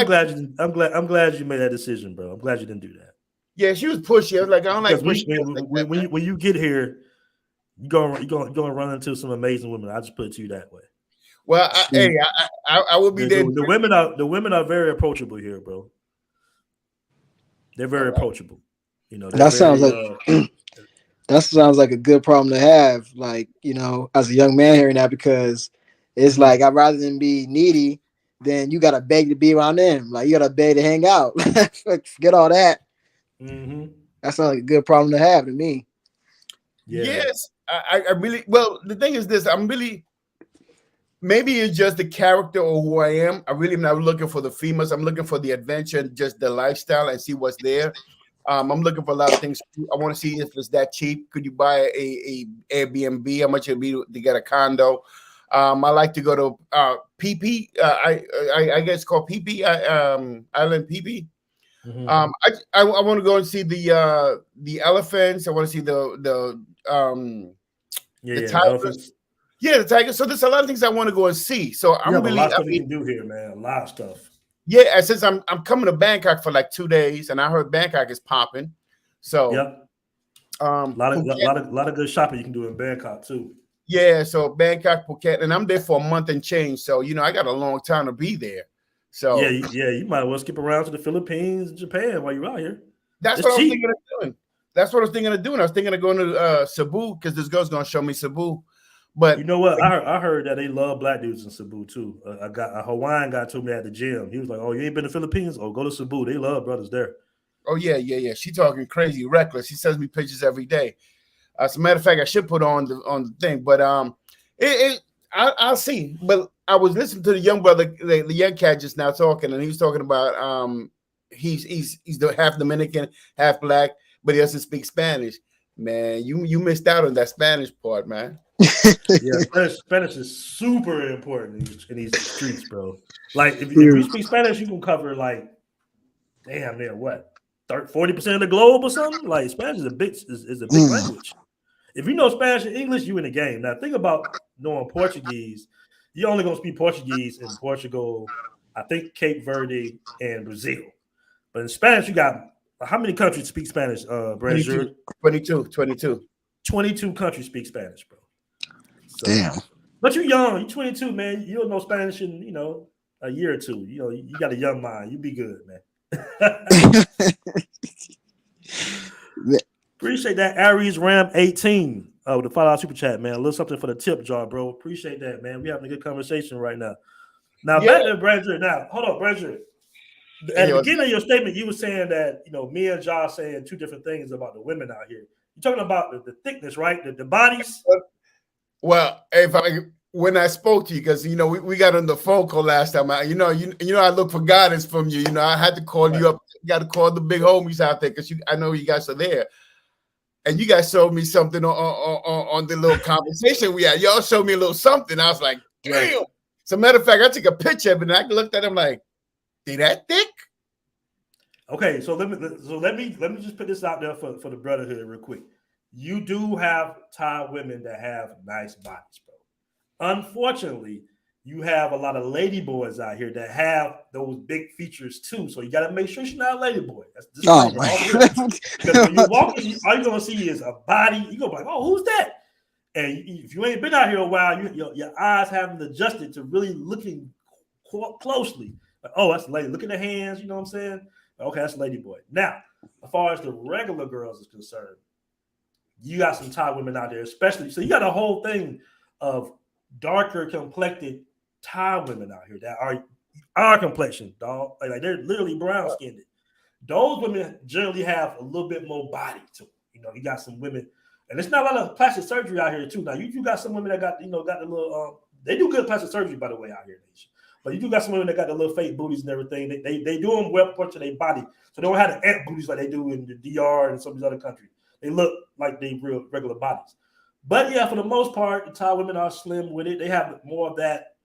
glad you made that decision, bro. I'm glad you didn't do that. Yeah, she was pushy. I was like, I don't like pushy. When you get here, you're gonna run into some amazing women. I just put it to you that way. Well, I will be there. The women are very approachable here, bro. They're very approachable. You know, that sounds like that sounds like a good problem to have, like, you know, as a young man hearing that, because it's like I'd rather than be needy, then you gotta beg to be around them. Like you gotta beg to hang out. Forget all that. Mm-hmm. That sounds like a good problem to have to me. Yeah. Yes, I really. Well, the thing is this: I'm really. Maybe it's just the character or who I am. I really am not looking for the females. I'm looking for the adventure and just the lifestyle and see what's there. I'm looking for a lot of things. I want to see if it's that cheap. Could you buy a Airbnb? How much it'd be to get a condo? I like to go to PP. I guess it's called PP. Island PP. Mm-hmm. I want to go and see the elephants. I want to see the tigers. Elephants. Yeah, the tiger. So there's a lot of things I want to go and see. So I'm really. A lot of stuff you can do here, man. A lot of stuff. Yeah, and since I'm coming to Bangkok for like 2 days, and I heard Bangkok is popping. So yep. A lot of good shopping you can do in Bangkok too. Yeah, so Bangkok, Phuket, and I'm there for a month and change. So you know, I got a long time to be there. So you might as well skip around to the Philippines and Japan while you're out here. That's what I was thinking of doing. That's what I was thinking of doing. I was thinking of going to Cebu because this girl's gonna show me Cebu. But you know what? I heard that they love black dudes in Cebu too. A Hawaiian guy told me at the gym. He was like, "Oh, you ain't been to the Philippines? Oh, go to Cebu. They love brothers there." Oh yeah. She talking crazy, reckless. She sends me pictures every day. As a matter of fact, I should put on the thing, but I'll see. But I was listening to the young brother, the young cat just now talking, and he was talking about he's half Dominican, half black, but he doesn't speak Spanish. Man, you missed out on that Spanish part, man. Yeah, Spanish is super important in these streets, bro. Like if you speak Spanish, you can cover like damn near what 40% of the globe or something. Like Spanish is a big language. If you know Spanish and English, you in the game. Now think about knowing Portuguese. You're only gonna speak Portuguese in Portugal, I think Cape Verde and Brazil. But in Spanish, you got how many countries speak Spanish, Brad? 22 countries speak Spanish, bro. So, damn. But you're young. You're 22, man. You'll know Spanish in, a year or two. You got a young mind. You be good, man. Appreciate that. Aries Ram 18 with the $5 super chat, man. A little something for the tip jar, bro. Appreciate that, man. We having a good conversation right now. Now, back to Bradford. Now, hold on, Bradford. At the beginning of your statement, you were saying that, me and Josh saying two different things about the women out here. You're talking about the thickness, right? The bodies. Well, when I spoke to you, because we got on the phone call last time. I look for guidance from you. I had to call you up. You got to call the big homies out there because I know you guys are there. And you guys showed me something on the little conversation we had. Y'all showed me a little something. I was like, damn. As a matter of fact, I took a picture of it and I looked at him like, they that thick? Okay, so let me just put this out there for the brotherhood real quick. You do have Thai women that have nice bodies, bro. Unfortunately, you have a lot of lady boys out here that have those big features too. So you got to make sure she's not a lady boy. That's because when you walk in, all you're gonna see is a body. You go like, oh, who's that? And if you ain't been out here a while, your eyes haven't adjusted to really looking closely. Like, oh, that's a lady. Look at the hands. You know what I'm saying? Okay, that's a lady boy. Now, as far as the regular girls is concerned, you got some Thai women out there, especially. So you got a whole thing of darker complected Thai women out here that are our complexion, dog. Like they're literally brown skinned. Those women generally have a little bit more body to them. You got some women, and it's not a lot of plastic surgery out here too. Now you got some women that got got the little they do good plastic surgery, by the way, out here in Asia. But you do got some women that got the little fake booties and everything. They do them well proportioned to their body, so they don't have the ant booties like they do in the DR and some of these other countries. They look like they real regular bodies. But yeah, for the most part, the Thai women are slim with it. They have more of that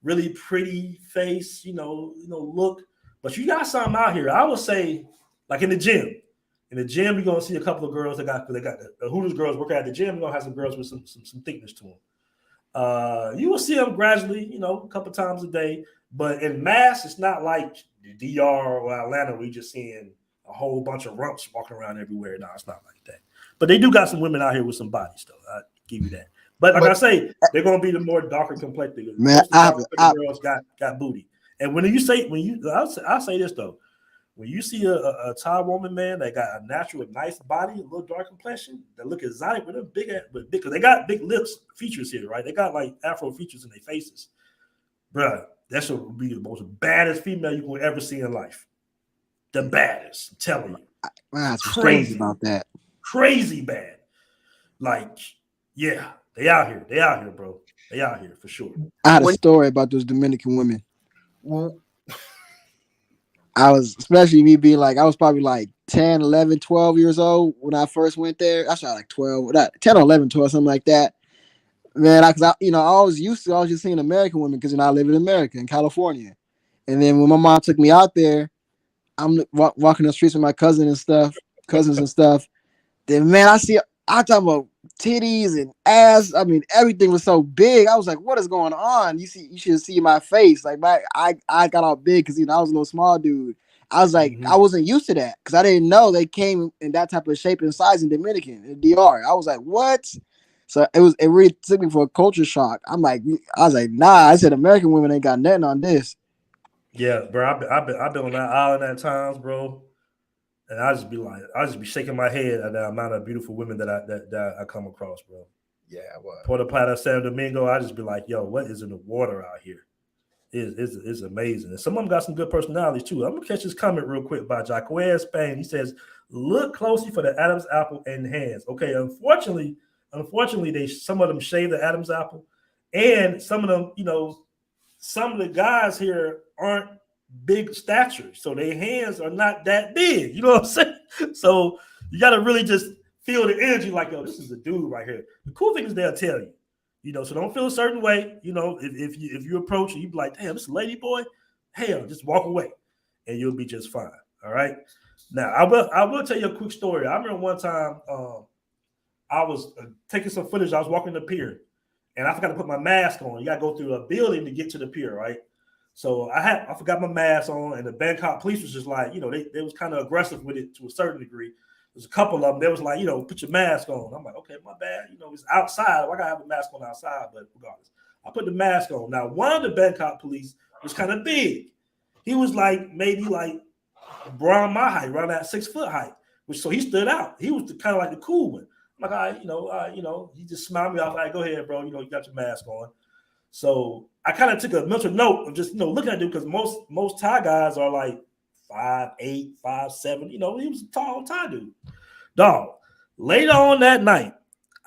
really pretty face, look. But you got some out here. I would say, like in the gym. In the gym, you're gonna see a couple of girls that got the Hooters girls working at the gym. You're gonna have some girls with some thickness to them. You will see them gradually, a couple times a day. But in mass, it's not like the DR or Atlanta where you're just seeing a whole bunch of rumps walking around everywhere. No, it's not like that. But they do got some women out here with some bodies, though. I give you that. But like I say, they're gonna be the more darker complected. Man, girls got booty. And I'll say this though, when you see a Thai woman, man, that got a natural, nice body, a little dark complexion, that look exotic with them but because they got big lips features here, right? They got like Afro features in their faces, bruh. That should be the most baddest female you can ever see in life. The baddest, I'm telling you. Man, crazy about that. Crazy bad. Like, yeah, they out here. They out here, bro. They out here for sure. I had a story about those Dominican women. Well, I was, especially me being like, I was probably like 10, 11, 12 years old when I first went there. I shot like 10 or 11, 12, something like that. Man, I was just seeing American women because I live in America, in California. And then when my mom took me out there, I'm walking the streets with my cousins and stuff. Then, man, I'm talking about titties and ass. I mean, everything was so big. I was like, what is going on? You should see my face. Like, I got all big because, I was a little small dude. I was like, I wasn't used to that because I didn't know they came in that type of shape and size in Dominican, in DR. I was like, what? So it really took me for a culture shock. I was like, nah. I said, American women ain't got nothing on this. Yeah, bro. I've been on that island at times, bro. And I just be shaking my head at the amount of beautiful women that I come across, bro. Yeah, well, Puerto Plata, San Domingo, I just be like, yo, what is in the water out here? is amazing. And some of them got some good personalities too. I'm gonna catch this comment real quick by Jaquez Spain. He says, "Look closely for the Adam's apple and hands." Okay, unfortunately, some of them shave the Adam's apple, and some of them, some of the guys here aren't big stature, so their hands are not that big. You know what I'm saying? So you got to really just feel the energy, like, yo, this is a dude right here. The cool thing is they'll tell you. So don't feel a certain way. If you approach and you be like, damn, this is a lady boy, hell, just walk away and you'll be just fine. All right. Now I will tell you a quick story. I remember one time I was taking some footage. I was walking the pier and I forgot to put my mask on. You got to go through a building to get to the pier, right? So I forgot my mask on, and the Bangkok police was just like, they was kind of aggressive with it to a certain degree. There's a couple of them. They was like, put your mask on. I'm like, okay, my bad. It's outside. I gotta have a mask on outside, but regardless, I put the mask on. Now, one of the Bangkok police was kind of big. He was maybe around my height, around that 6 foot height, so he stood out. He was kind of like the cool one. I'm like, all right, he just smiled me off. Like, go ahead, bro. You got your mask on. So I kind of took a mental note of just looking at him, because most Thai guys are like 5'8", 5'7". He was a tall Thai dude. Dog. Later on that night,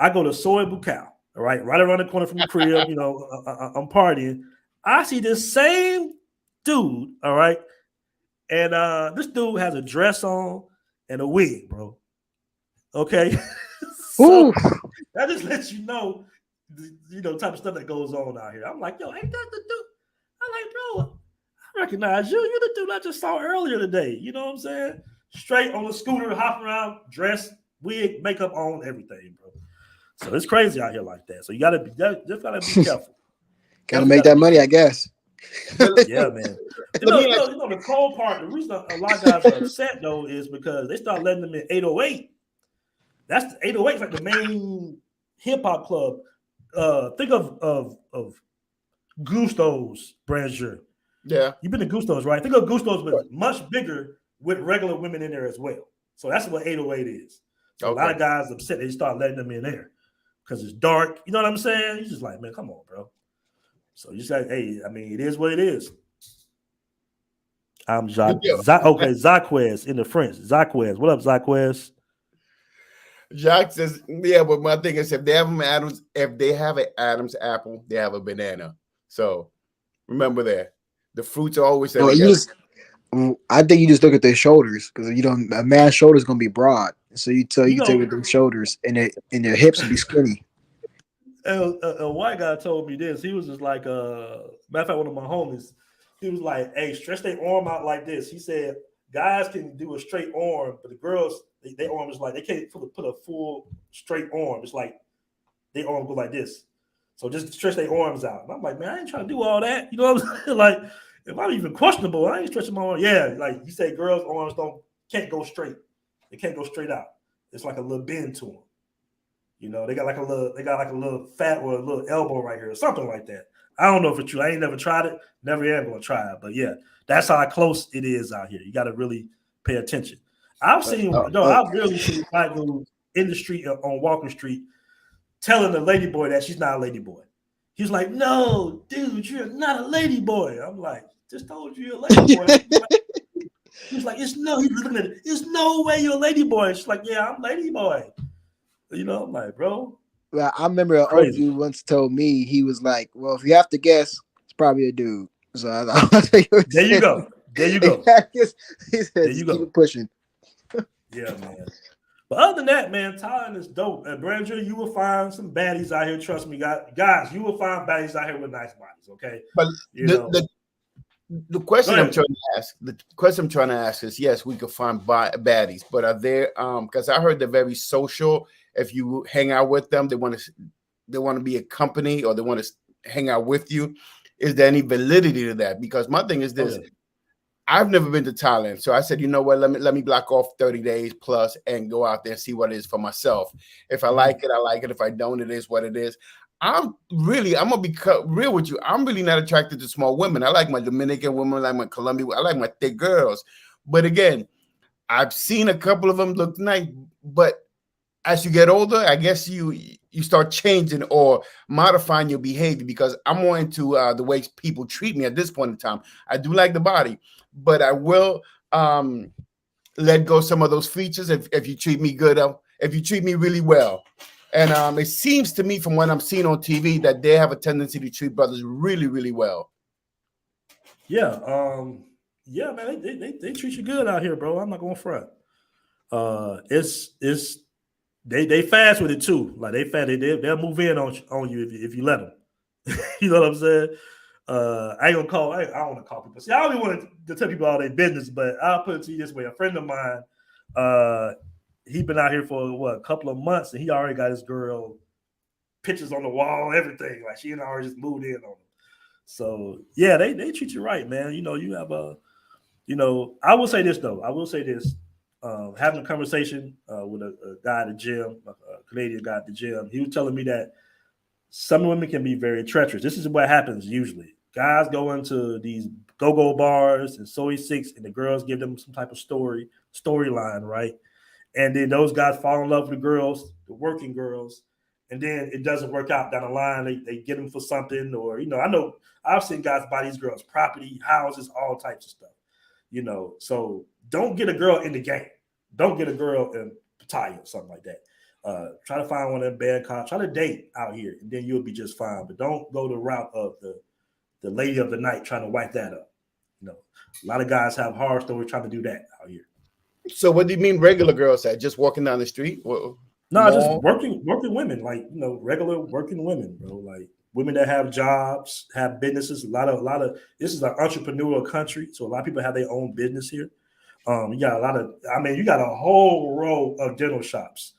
I go to Soy Bukkao, all right around the corner from the crib. I'm partying. I see this same dude, all right, and this dude has a dress on and a wig, bro. Okay, so that just lets you know, type of stuff that goes on out here. I'm like, yo, ain't that the dude? I'm like, bro, I recognize you. You're the dude I just saw earlier today. You know what I'm saying? Straight on the scooter, hopping around, dress, wig, makeup on, everything, bro. So it's crazy out here like that. So you just gotta be careful. Gotta make that money, I guess. Yeah, man. The cold part, the reason a lot of guys are upset though is because they start letting them in 808. That's the 808 is like the main hip hop club. Think of Gusto's, Brancher. Yeah, you've been to Gusto's, right? Think of Gusto's, but much bigger with regular women in there as well. So that's what 808 is. So a lot of guys upset they start letting them in there because it's dark. You know what I'm saying? You're just like, man, come on, bro. So you say, hey, I mean, it is what it is. I'm Jacques. Zaquez in the French. Zaquez. What up, Zaquez? Jacques says, yeah, but my thing is, if they have an Adam's apple, they have a banana. So remember that. The fruits are always. I think you just look at their shoulders, because a man's shoulder is gonna be broad, so you take with their shoulders, and their hips will be skinny. A white guy told me this. He was just like, matter of fact, one of my homies, he was like, hey, stretch their arm out like this. He said, guys can do a straight arm, but the girls, their arm is like, they can't put a full straight arm. It's like their arm go like this. So just stretch their arms out. And I'm like, man, I ain't trying to do all that. You know what I'm saying? Like, if I'm even questionable, I ain't stretching my arm. Yeah, like you say, girls' arms can't go straight. They can't go straight out. It's like a little bend to them. They got like a little fat or a little elbow right here or something like that. I don't know if it's true. I ain't never tried it. Never am going to try it. But yeah, that's how close it is out here. You got to really pay attention. I've really seen white dudes in the street on Walker Street telling the lady boy that she's not a lady boy. He's like, no, dude, you're not a lady boy. I'm like, just told you you're a lady boy. He's like, he's looking at it. There's no way you're a lady boy. She's like, yeah, I'm lady boy. I'm like, bro. Well, I remember an old dude once told me, he was like, well, if you have to guess, it's probably a dude. So there you go. He said, there you go. Keep it pushing. Yeah, man. But other than that, man, Thailand is dope. At Branger, you will find some baddies out here. Trust me, guys, you will find baddies out here with nice bodies, okay? But the question I'm trying to ask is, yes, we could find baddies, but are there because I heard they're very social. If you hang out with them, they want to be a company, or they want to hang out with you. Is there any validity to that? Because my thing is this. Okay. I've never been to Thailand. So I said, you know what, let me block off 30 days plus and go out there and see what it is for myself. If I like it, I like it. If I don't, it is what it is. I'm gonna be real with you. I'm really not attracted to small women. I like my Dominican women, I like my Colombian, I like my thick girls. But again, I've seen a couple of them look nice, but as you get older, I guess you you start changing or modifying your behavior, because I'm more into the way people treat me at this point in time. I do like the body, but I will let go some of those features if you treat me good, if you treat me really well. And it seems to me from what I'm seeing on TV that they have a tendency to treat brothers really, really well. Yeah, yeah, man, they treat you good out here, bro. I'm not gonna front. It's they fast with it too. Like they'll move in on you if you let them. You know what I'm saying? I ain't gonna call. I don't want to call people. See, I don't even want to tell people all their business, but I'll put it to you this way: a friend of mine, he been out here for a couple of months, and he already got his girl pictures on the wall, everything. Like she and I already just moved in on him. So yeah, they treat you right, man. You know, you have I will say this though. I will say this. Having a conversation with a guy at the gym, a Canadian guy at the gym, he was telling me that some women can be very treacherous. This is what happens usually. Guys go into these go-go bars and soy six, and the girls give them some type of storyline, right? And then those guys fall in love with the girls, the working girls, and then it doesn't work out down the line. They get them for something, or I know I've seen guys buy these girls property, houses, all types of stuff. So don't get a girl in the game. Don't get a girl in Pattaya or something like that. Try to find one in Bangkok. Try to date out here, and then you'll be just fine. But don't go the route of the lady of the night trying to wipe that up. A lot of guys have horror stories trying to do that out here. So what do you mean regular girls at? Just walking down the street? No, just working women, like regular working women, bro. Like women that have jobs, have businesses. A lot of this is an entrepreneurial country, so a lot of people have their own business here. You got you got a whole row of dental shops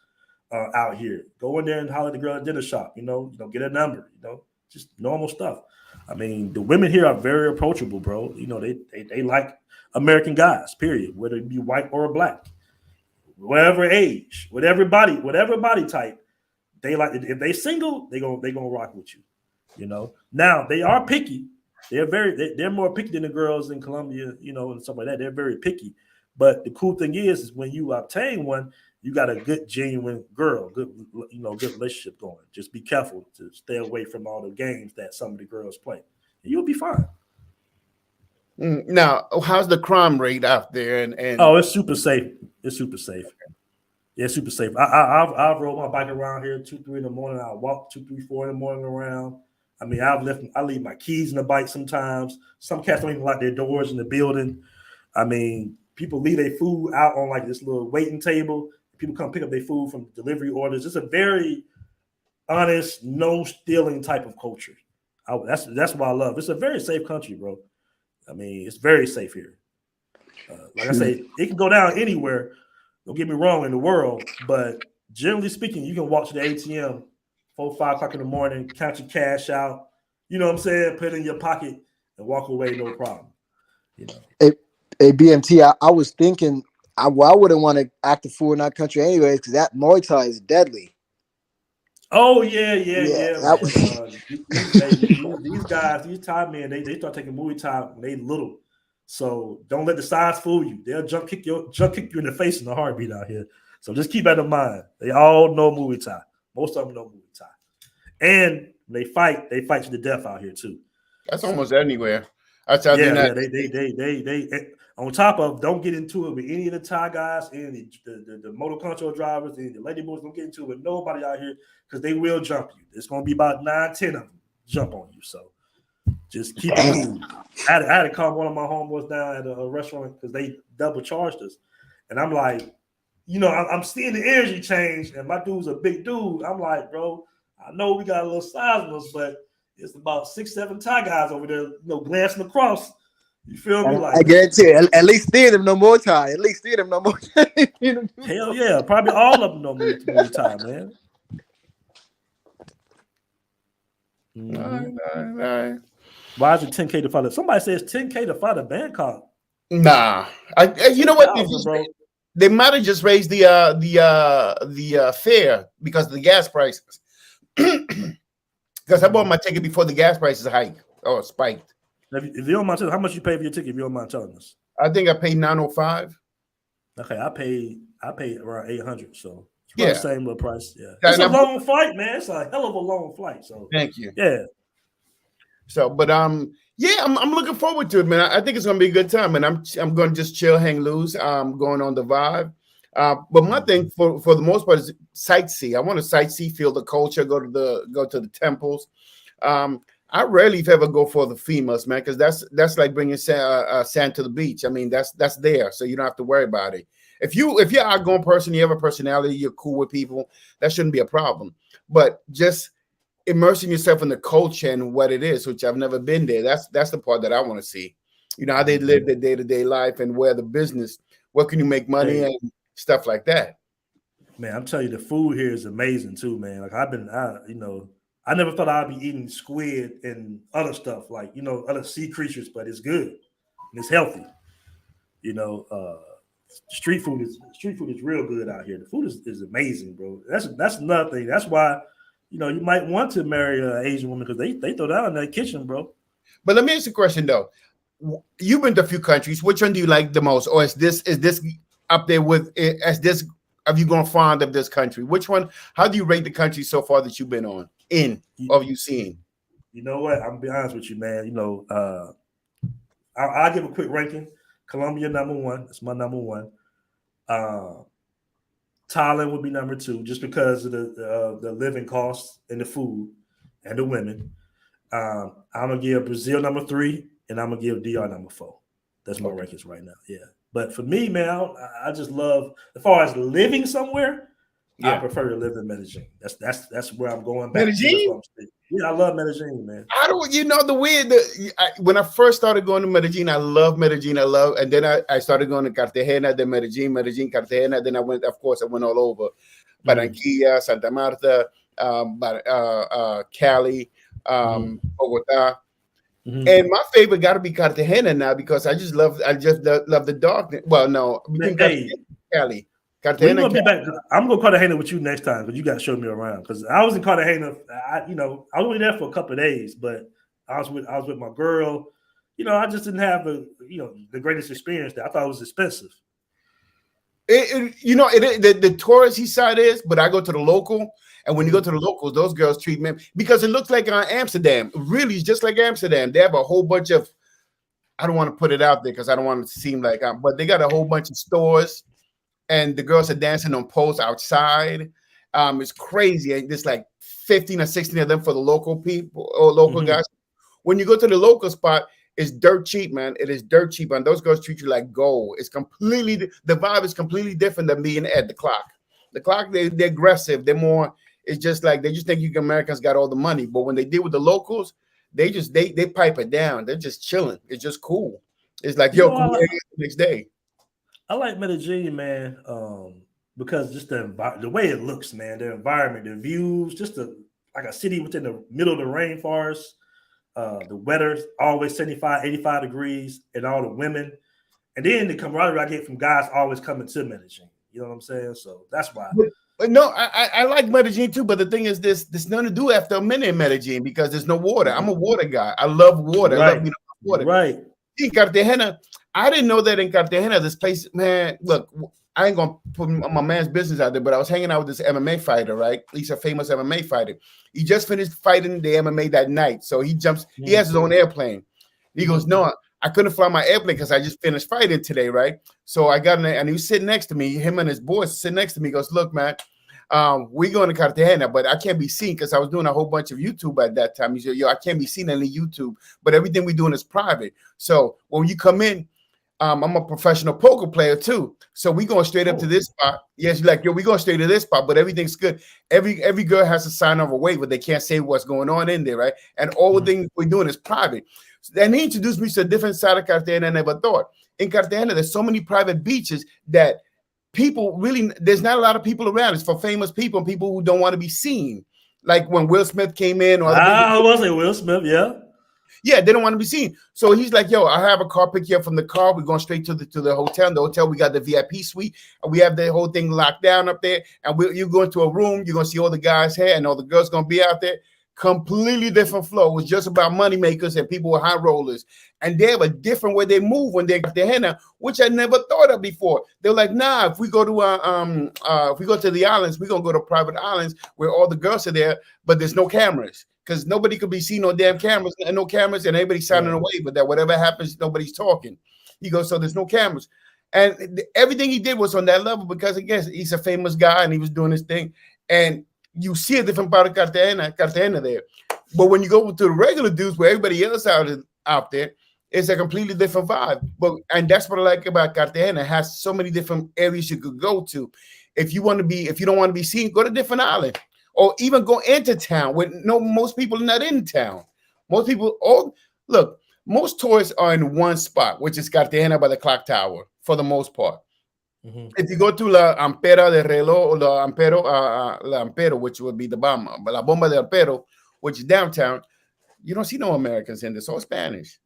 out here. Go in there and holler at the girl at the dental shop. Get a number. Just normal stuff. I mean, the women here are very approachable, bro. They like American guys. Period. Whether it be white or black, whatever age, whatever body type, they like. If they single, they gonna rock with you. Now they are picky. They're more picky than the girls in Colombia, and stuff like that. They're very picky. But the cool thing is when you obtain one, you got a good, genuine girl, good relationship going. Just be careful to stay away from all the games that some of the girls play, and you'll be fine. Now, how's the crime rate out there? And it's super safe. It's super safe. Yeah, it's super safe. I've rode my bike around here 2, 3 in the morning. I walk 2, 3, 4 in the morning around. I mean, I leave my keys in the bike sometimes. Some cats don't even lock their doors in the building. I mean, people leave their food out on like this little waiting table. People come pick up their food from delivery orders. It's a very honest, no stealing type of culture. That's what I love. It's a very safe country, bro. I mean, it's very safe here. Like I say, it can go down anywhere. Don't get me wrong, in the world, but generally speaking, you can walk to the ATM 4, 5 o'clock in the morning, count your cash out. You know what I'm saying? Put it in your pocket and walk away, no problem. Hey, BMT, I was thinking I wouldn't want to act a fool in that country anyway, because that Muay Thai is deadly. Oh yeah. These guys, these Thai men, they start taking Muay Thai when they little. So don't let the size fool you. They'll jump kick you in the face in a heartbeat out here. So just keep that in mind. They all know Muay Thai. Most of them know Muay Thai. And when they fight to the death out here too. That's almost anywhere. They on top of, don't get into it with any of the Thai guys and the motor control drivers and the lady boys. Don't get into it with nobody out here, because they will jump you. It's going to be about 9, 10 of them jump on you. So just keep it cool. I had to calm one of my homeboys down at a restaurant because they double charged us. And I'm like, I'm seeing the energy change, and my dude's a big dude. I'm like, bro, I know we got a little size on us, but it's about 6, 7 Thai guys over there, glancing across. You feel me? Like, I guarantee you, at least 3 of them no more Thai. At least 3 of them no more Thai. Hell yeah, probably all of them know more Thai, man. All right. Why is it 10K to fight? Somebody says 10K to fight a Bangkok. Nah, you know what? They might have just raised the fare because of the gas prices. Because I bought my ticket before the gas prices hiked or spiked. If you don't mind telling, how much you pay for your ticket? If you don't mind telling us, I think I paid $905. Okay, I paid around $800. So It's about the same little price. Yeah. And It's a long flight, man. It's a hell of a long flight. So thank you. Yeah. So, but yeah, I'm looking forward to it, man. I think it's gonna be a good time, and I'm gonna just chill, hang loose. Going on the vibe. But my thing for the most part is sightsee. I want to sightsee, feel the culture, go to the temples. I rarely if ever go for the females, man, because that's like bringing sand to the beach. I mean, that's there, so you don't have to worry about it. If you're an outgoing person, you have a personality, you're cool with people, that shouldn't be a problem. But just immersing yourself in the culture and what it is, which I've never been there. That's the part that I want to see. You know, how they live their day-to-day life and where the business, what can you make money and stuff like that. Man, I'm telling you, the food here is amazing too, man. Like I never thought I'd be eating squid and other stuff, like, other sea creatures, but it's good and it's healthy. Street food is real good out here. The food is amazing, bro. That's another thing. That's why, you might want to marry an Asian woman because they throw down in that kitchen, bro. But let me ask you a question though. You've been to a few countries. Which one do you like the most, or is this up there with as this? Have you gone fond of this country? Which one? How do you rate the country so far that you've been on? Or you seen? You know what? I'm gonna be honest with you, man. I'll give a quick ranking. Colombia number one. That's my number one. Thailand would be number two, just because of the living costs and the food and the women. I'm gonna give Brazil number three, and I'm gonna give DR number four. That's my rankings right now. Yeah, but for me, man, I just love, as far as living somewhere. Yeah. I prefer to live in Medellin. That's where I'm going back. Medellin? Yeah, I love Medellin, man. When I first started going to Medellin, I love Medellin. And then I started going to Cartagena, then Medellin, Cartagena. Then I went all over. Barranquilla, Santa Marta, Cali, Bogota. Mm-hmm. And my favorite got to be Cartagena now, because I just love the darkness. Well, no, Cali. Cartagena. I'm gonna Cartagena with you next time, because you got to show me around. Because I was in Cartagena, I was only there for a couple of days, but I was with my girl. I just didn't have the greatest experience there. I thought it was expensive. The touristy side is, but I go to the local, and when you go to the locals, those girls treat me, because it looks like Amsterdam. Really, it's just like Amsterdam. They have a whole bunch of, I don't want to put it out there because I don't want it to seem like but they got a whole bunch of stores. And the girls are dancing on poles outside. It's crazy. There's like 15 or 16 of them for the local people or local guys. When you go to the local spot, it's dirt cheap, man. It is dirt cheap. And those girls treat you like gold. The vibe is completely different than being at the clock. The clock, they're aggressive. They're more, it's just like, they just think you Americans got all the money. But when they deal with the locals, they pipe it down. They're just chilling. It's just cool. It's like, the next day. I like Medellin, man, because just the way it looks, man, the environment, the views, just like a city within the middle of the rainforest. The weather's always 75, 85 degrees, and all the women. And then the camaraderie I get from guys always coming to Medellin. You know what I'm saying? So that's why. But no, I like Medellin too, but the thing is, there's nothing to do after a minute in Medellin because there's no water. I'm a water guy. I love water. Right. I love water. Right. In Cartagena, I didn't know that in Cartagena, this place, man, look, I ain't going to put my man's business out there, but I was hanging out with this MMA fighter, right? He's a famous MMA fighter. He just finished fighting the MMA that night. So he jumps, he has his own airplane. He goes, no, I couldn't fly my airplane because I just finished fighting today, right? So I got in there, and he was sitting next to me. Him and his boys sitting next to me. He goes, look, man, we going to Cartagena, but I can't be seen because I was doing a whole bunch of YouTube at that time. He said, I can't be seen on the YouTube, but everything we're doing is private. So when you come in, I'm a professional poker player too. So we going straight up to this spot. Yes, like, we going straight to this spot, but everything's good. Every girl has to sign off a waiver. They can't say what's going on in there, right? And all the things we're doing is private. So then he introduced me to a different side of Cartagena I never thought. In Cartagena, there's so many private beaches that people really, there's not a lot of people around. It's for famous people and people who don't want to be seen. Like when Will Smith came in. Or I was like Will Smith, yeah. Yeah, they don't want to be seen. So he's like, yo, I have a car pick you up from the car. We're going straight to the hotel. In the hotel, we got the VIP suite. And we have the whole thing locked down up there. And you go into a room, you're going to see all the guys here and all the girls going to be out there. completely different flow. It was just about money makers and people with high rollers. And they have a different way they move when they got their henna, which I never thought of before. They're like, nah, if we go to the islands, we're gonna go to private islands where all the girls are there, but there's no cameras. Because nobody could be seen on damn cameras and no cameras, and everybody's signing away. But that whatever happens, nobody's talking. He goes, so there's no cameras. And everything he did was on that level because, again, he's a famous guy and he was doing his thing. And you see a different part of Cartagena there. But when you go to the regular dudes where everybody else out there, it's a completely different vibe. And that's what I like about Cartagena. It has so many different areas you could go to. If you don't want to be seen, go to a different island. Or even go into town when most people are not in town. Most tourists are in one spot, which is Cartagena by the clock tower, for the most part. Mm-hmm. If you go to La Ampera de Reloj or La Ampero, which would be the bomba, La Bomba de Ampero, which is downtown, you don't see no Americans in this. It's all Spanish.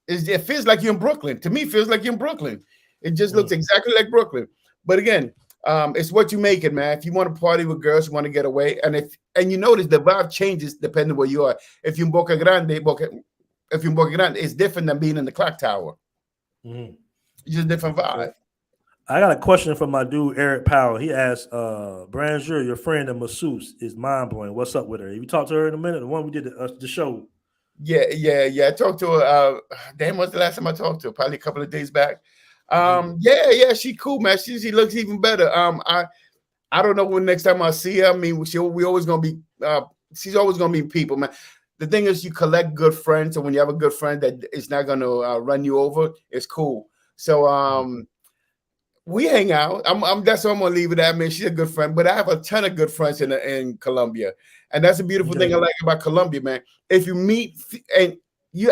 It feels like you're in Brooklyn. To me, it feels like you're in Brooklyn. It just looks exactly like Brooklyn. But again, it's what you make it, man. If you want to party with girls, you want to get away, and you notice the vibe changes depending where you are. If you're in Boca Grande, it's different than being in the clock tower. Mm-hmm. It's just a different vibe. I got a question from my dude Eric Powell. He asked, Branjur, your friend and masseuse is mind blowing. What's up with her? You talked to her in a minute. The one we did the show. Yeah. I talked to her. Damn, what's the last time I talked to her? Probably a couple of days back. Yeah, she cool, man. She looks even better. I don't know when next time I see her. I mean, she's always gonna be people, man. The thing is, you collect good friends, and when you have a good friend that is not gonna run you over, it's cool. So we hang out. That's what I'm gonna leave it at. Man, she's a good friend, but I have a ton of good friends in Colombia, and that's a beautiful thing I like about Colombia, man. If you meet, and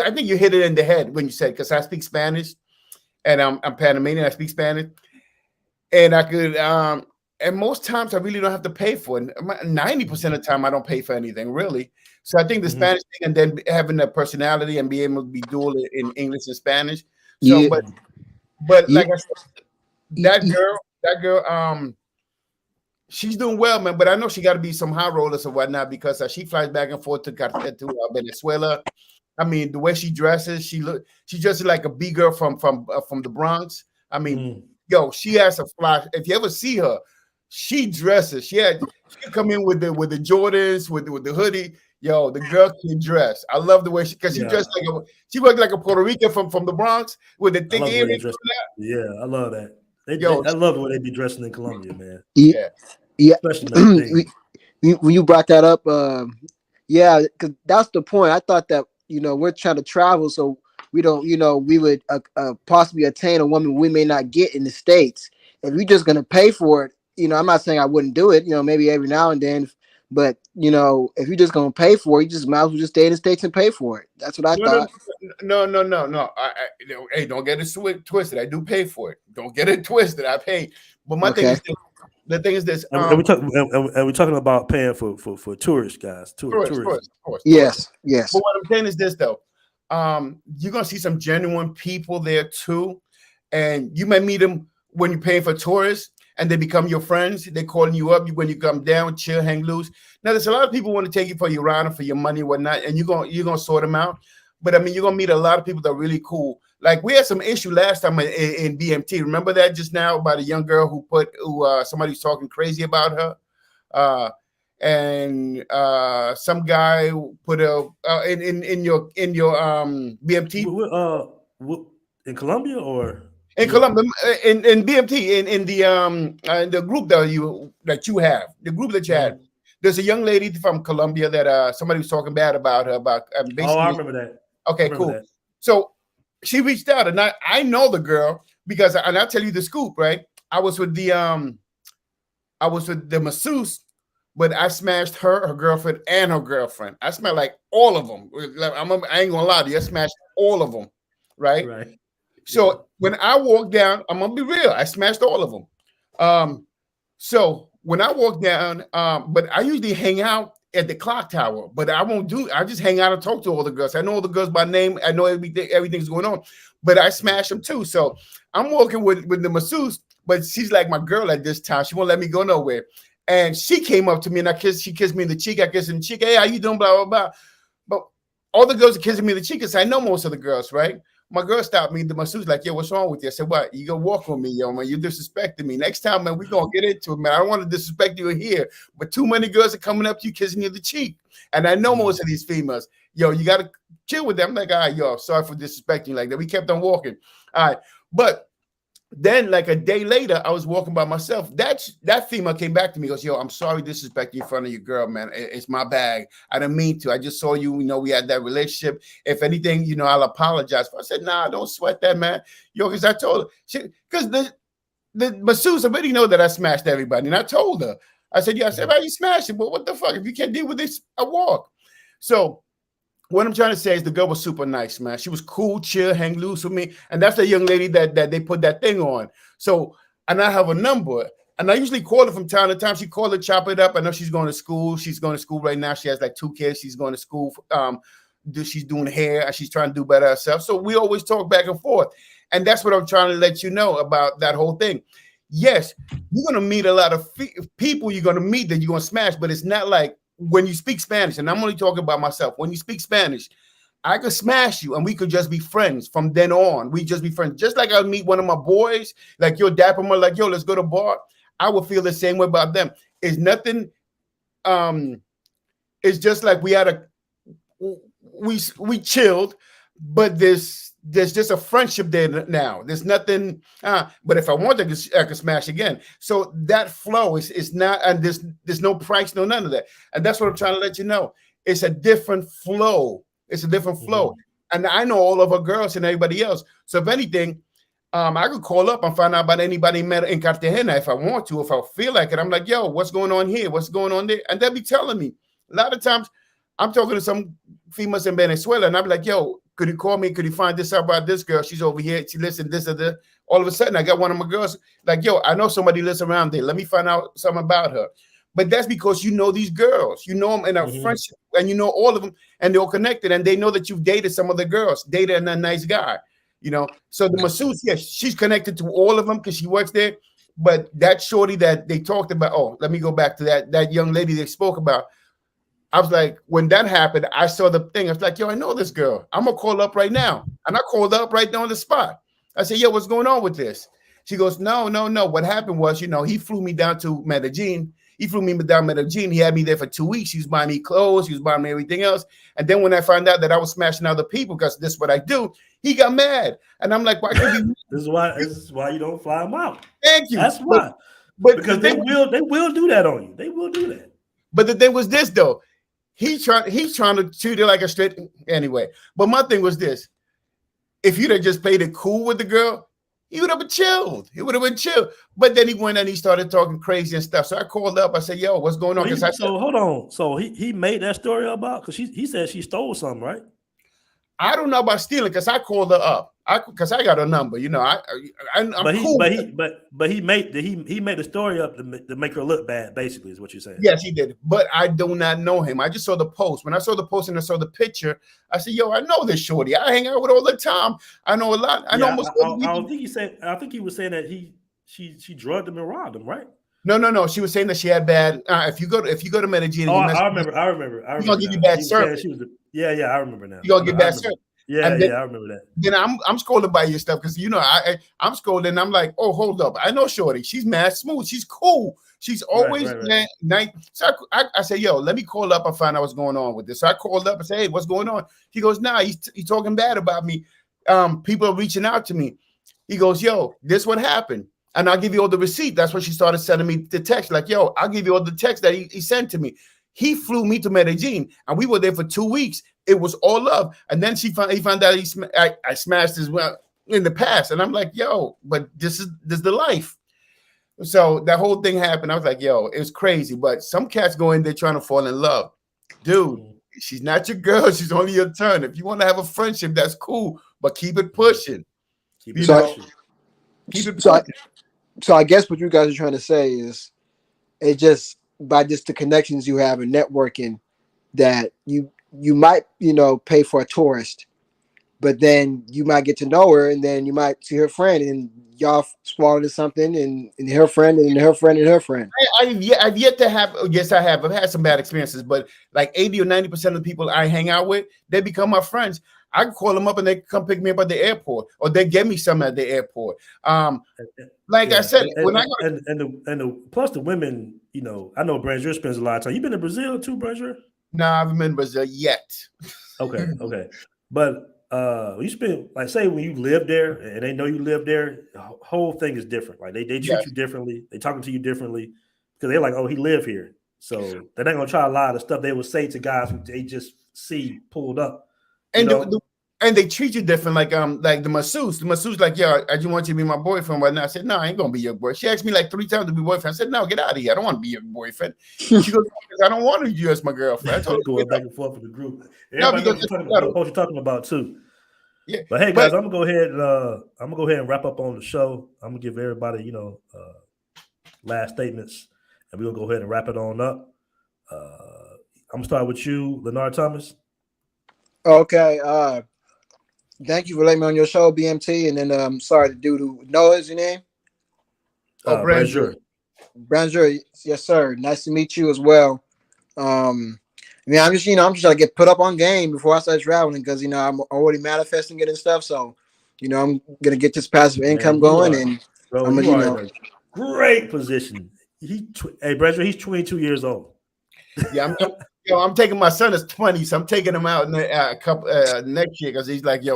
I think you hit it in the head when you said, because I speak Spanish. And I'm Panamanian. I speak Spanish, and I could. And most times I really don't have to pay for it. 90% of the time I don't pay for anything really. So I think the Spanish thing, and then having that personality and being able to be dual in English and Spanish. So, but like I said, that girl, she's doing well, man. But I know she got to be some high rollers or whatnot because she flies back and forth to Venezuela. I mean, the way she dresses, she dresses like a B girl from the Bronx. I mean, she has a flash. If you ever see her, she dresses. She come in with the Jordans, with the hoodie. Yo, the girl can dress. I love the way she dressed she looked like a Puerto Rican from the Bronx with the thick earrings. Yeah, I love that. I love the way they be dressing in Colombia, man. Yeah. Especially when you brought that up, because that's the point. I thought that. We're trying to travel, so we don't, we would possibly attain a woman we may not get in the States. If you're just going to pay for it, I'm not saying I wouldn't do it, maybe every now and then, but, if you're just going to pay for it, you just might as well just stay in the States and pay for it. That's what I thought. No. Hey, don't get it twisted. I do pay for it. Don't get it twisted. I pay. But my thing is the thing is this. And we're talking about paying for tourists, guys. Tourists. Of course. Yes. But what I'm saying is this, though. You're gonna see some genuine people there too, and you may meet them when you're paying for tourists, and they become your friends. They're calling you up when you come down, chill, hang loose. Now, there's a lot of people want to take you for your ride and for your money, whatnot, and you're gonna sort them out. But I mean, you're gonna meet a lot of people that are really cool. Like we had some issue last time in BMT. Remember that just now about a young girl who somebody was talking crazy about her, and some guy put in your BMT. In Colombia or in Colombia in BMT in the group that you have, the group that you had. There's a young lady from Colombia that somebody was talking bad about her basically. Oh, I remember that. Okay, cool. That. So she reached out, and I know the girl because, and I'll tell you the scoop, right? I was with the masseuse, but I smashed her girlfriend, and her girlfriend. I smashed like all of them. I ain't gonna lie to you, I smashed all of them, right? Right. So when I walked down, I'm gonna be real, I smashed all of them. So when I walk down, but I usually hang out at the clock tower, but I just hang out and talk to all the girls. I know all the girls by name. I know everything's going on, but I smash them too. So I'm walking with the masseuse, but she's like my girl at this time. She won't let me go nowhere. And she came up to me and she kissed me in the cheek. I kissed in the cheek. Hey, how you doing? Blah, blah, blah. But all the girls are kissing me in the cheek because I know most of the girls, right? My girl stopped me. The masseuse like, yo, what's wrong with you? I said, what? You gonna walk with me, yo, man? You disrespecting me. Next time, man, we gonna get into it, man. I don't want to disrespect you here, but too many girls are coming up to you, kissing you in the cheek. And I know most of these females. Yo, you gotta chill with them. I'm like, all right, yo, sorry for disrespecting like that. We kept on walking. All right. But then, like a day later, I was walking by myself. That female came back to me, goes, yo, I'm sorry disrespecting you in front of your girl, man. It's my bag. I didn't mean to. I just saw you, we had that relationship. If anything, I'll apologize for. I said, nah, don't sweat that, man. Yo, because I told her, because the masseuse already know that I smashed everybody. And I told her, I said, yeah, I said, why you smashing? But what the fuck? If you can't deal with this, I walk. So what I'm trying to say is the girl was super nice, man. She was cool, chill, hang loose with me. And that's the young lady that they put that thing on. So, and I have a number. And I usually call her from time to time. She called her, chop it up. I know she's going to school. She's going to school right now. She has like 2 kids. She's going to school. She's doing hair and she's trying to do better herself. So we always talk back and forth. And that's what I'm trying to let you know about that whole thing. Yes, you're going to meet a lot of people you're going to meet that you're going to smash, but it's not like when you speak Spanish, and I'm only talking about myself. When you speak Spanish, I could smash you and we could just be friends from then on. We just be friends. Just like I would meet one of my boys, like yo, dapper me, like yo, let's go to bar. I would feel the same way about them. It's nothing. It's just like we chilled, but there's just a friendship there now. There's nothing. But if I want I could smash again. So that flow is not, and there's no price, no none of that. And that's what I'm trying to let you know. It's a different flow. It's a different flow. And I know all of our girls and everybody else. So if anything, I could call up and find out about anybody met in Cartagena if I want to, if I feel like it. I'm like, yo, what's going on here? What's going on there? And they'll be telling me. A lot of times I'm talking to some females in Venezuela and I'm like, yo, could you call me? Could you find this out about this girl? She's over here. She listened this or that. All of a sudden, I got one of my girls like, yo, I know somebody lives around there. Let me find out something about her. But that's because you know these girls. You know them in a friendship, and you know all of them, and they're all connected, and they know that you've dated some of the girls, dated a nice guy, So the masseuse, yes, she's connected to all of them because she works there. But that shorty that they talked about, let me go back to that young lady they spoke about. I was like, when that happened, I saw the thing. I was like, yo, I know this girl. I'm going to call up right now. And I called up right there on the spot. I said, yo, what's going on with this? She goes, no. What happened was, he flew me down to Medellin. He flew me down to Medellin. He had me there for 2 weeks. He was buying me clothes. He was buying me everything else. And then when I found out that I was smashing other people because this is what I do, he got mad. And I'm like, why could you? This is why you don't fly them out. Thank you. That's why. But because they will do that on you. They will do that. But the thing was this, though. He's trying to treat it like a straight anyway. But my thing was this: if you'd have just played it cool with the girl, he would have been chilled. He would have been chill. But then he went and he started talking crazy and stuff. So I called up. I said, "Yo, what's going on?" Hold on. So he made that story about because he said she stole something, right? I don't know about stealing because I called her up. Because I got a number, I'm cool. But he made the story up to make her look bad. Basically, is what you're saying. Yes, he did. But I do not know him. I just saw the post. When I saw the post and I saw the picture, I said, "Yo, I know this shorty. I hang out with all the time. I know a lot. I know almost." I think he was saying that she drugged him and robbed him, right? No. She was saying that she had bad. If you go to Medellin, I remember. He's gonna give you bad service. I remember now. You're gonna get bad service. Yeah, I remember that. Then I'm scrolling by your stuff because I'm scrolling. I'm like, oh, hold up. I know shorty. She's mad smooth. She's cool. She's always nice. So I said, yo, let me call up and find out what's going on with this. So I called up and said, hey, what's going on? He goes, nah, he's talking bad about me. People are reaching out to me. He goes, yo, this what happened. And I'll give you all the receipt. That's when she started sending me the text. Like, yo, I'll give you all the text that he sent to me. He flew me to Medellin, and we were there for 2 weeks. It was all love. And then he found out I smashed as well in the past. And I'm like, yo, but this is the life. So that whole thing happened. I was like, yo, it was crazy. But some cats go in there trying to fall in love. Dude, she's not your girl. She's only your turn. If you want to have a friendship, that's cool. But keep it pushing. Keep it pushing. So I guess what you guys are trying to say is it just by just the connections you have and networking that you might, pay for a tourist, but then you might get to know her, and then you might see her friend, and y'all fall into something, and her friend, and her friend, and her friend. I've yet to have. Yes, I have. I've had some bad experiences, but like 80 or 90% of the people I hang out with, they become my friends. I can call them up and they come pick me up at the airport, or they get me some at the airport. Like I said, when I go plus the women, I know Brazier spends a lot of time. You been to Brazil too, Brazier? No, I haven't been in Brazil yet. Okay. But you spend, like, say when you live there and they know you live there, the whole thing is different. Like they treat you differently, they talking to you differently because they're like, oh, he live here. So they're not gonna try a lot of stuff they would say to guys who they just see pulled up. And they treat you different, like the masseuse. The masseuse like, yeah, I just want you to be my boyfriend right now. I said, no, I ain't gonna be your boyfriend. She asked me like 3 times to be boyfriend. I said, no, get out of here. I don't want to be your boyfriend. She goes, I don't want you as my girlfriend. I told her, going back and forth with the group. Everybody knows what you're talking about too. Yeah. But hey, guys, I'm gonna go ahead and wrap up on the show. I'm gonna give everybody, last statements, and we're gonna go ahead and wrap it on up. I'm gonna start with you, Leonard Thomas. Okay. Thank you for letting me on your show, BMT. And then sorry, the dude who knows your name. Brazier. Brazier, yes, sir. Nice to meet you as well. I'm just trying to get put up on game before I start traveling because I'm already manifesting it and stuff. So, I'm gonna get this passive income going, and I'm gonna, in a great position. Hey, Brazier, he's 22 years old. Yeah, I'm taking my son is 20, so I'm taking him out next year because he's like, he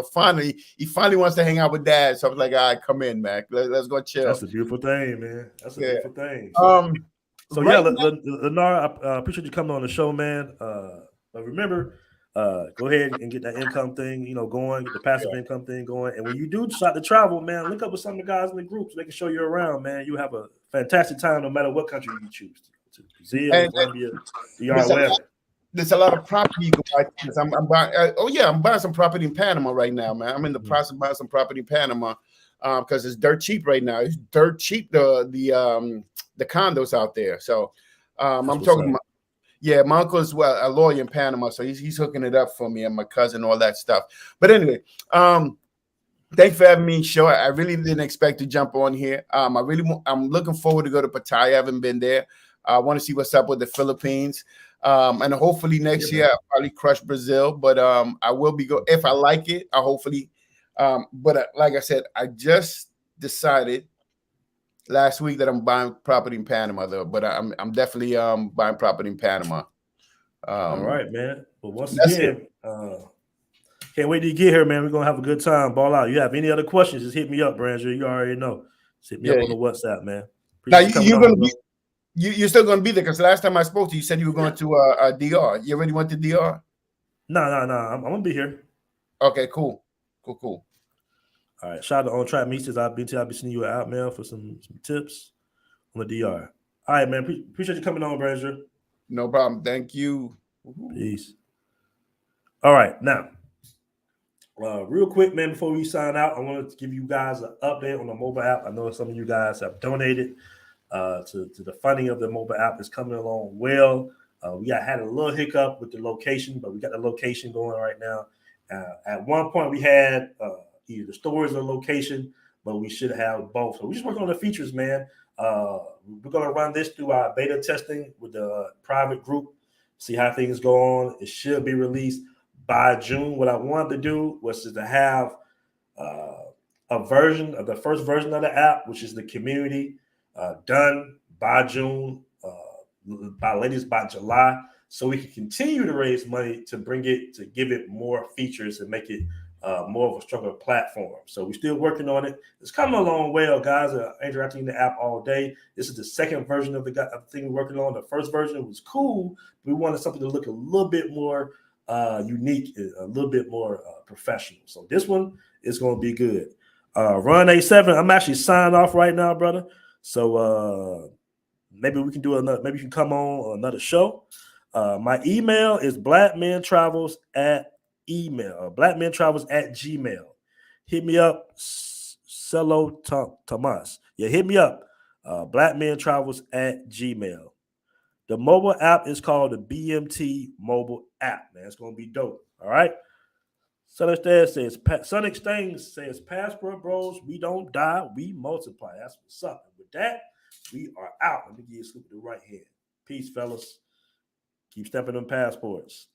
finally wants to hang out with dad. So I was like, all right, come in, man. Let's go chill. That's a beautiful thing, man. That's a beautiful thing. So Leonard, I appreciate you coming on the show, man. But remember, go ahead and get that income thing, going, get the passive income thing going. And when you do decide to travel, man, link up with some of the guys in the group so they can show you around, man. You have a fantastic time no matter what country you choose to. Brazil, Colombia, wherever. There's a lot of property you can buy. I'm buying. I'm buying some property in Panama right now, man. I'm in the process of buying some property in Panama because it's dirt cheap right now. It's dirt cheap the condos out there. So I'm talking about. Yeah, my uncle is a lawyer in Panama, so he's hooking it up for me and my cousin, all that stuff. But anyway, thanks for having me on the show. I really didn't expect to jump on here. I'm looking forward to go to Pattaya. I haven't been there. I want to see what's up with the Philippines. And hopefully next year I'll probably crush Brazil. But I will be if I like it, I'll hopefully. But like I said, I just decided last week that I'm buying property in Panama, though. But I'm definitely buying property in Panama. All right, man. Well, once again, can't wait to get here, man. We're gonna have a good time. Ball out. You have any other questions? Just hit me up, Brazier. You already know. Just hit me up on the WhatsApp, man. You're still going to be there because last time I spoke to you, you said you were going to DR. You already went to DR? No. I'm going to be here. Okay, cool. All right. Shout out to On Track Meets. I'll be sending you an out mail for some tips on the DR. All right, man. Appreciate you coming on, Brazier. No problem. Thank you. Peace. All right. Now, real quick, man, before we sign out, I want to give you guys an update on the mobile app. I know some of you guys have donated. To the funding of the mobile app is coming along well. We had a little hiccup with the location, but we got the location going right now. At one point, we had either the stores or location, but we should have both. So we're just working on the features, man. We're going to run this through our beta testing with the private group, see how things go on. It should be released by June. What I wanted to do was to have a version of the first version of the app, which is the community, done by June, by latest by July, so we can continue to raise money to give it more features and make it more of a stronger platform. So we're still working on it. It's coming along well, guys. Interacting in the app all day. This is the second version of the thing we're working on. The first version was cool. We wanted something to look a little bit more unique, a little bit more professional. So this one is going to be good. Run A7, I'm actually signing off right now, brother. So maybe we can do another. Maybe you can come on another show. My email is blackmentravels@gmail. Hit me up, Cello Tomas. Yeah, hit me up. blackmentravels@gmail. The mobile app is called the BMT mobile app, man. It's gonna be dope. All right. Sonic Sting says, Passport Bros, we don't die, we multiply. That's what's up. And with that, we are out. Let me give you a scoop of the right hand. Peace, fellas. Keep stepping them passports.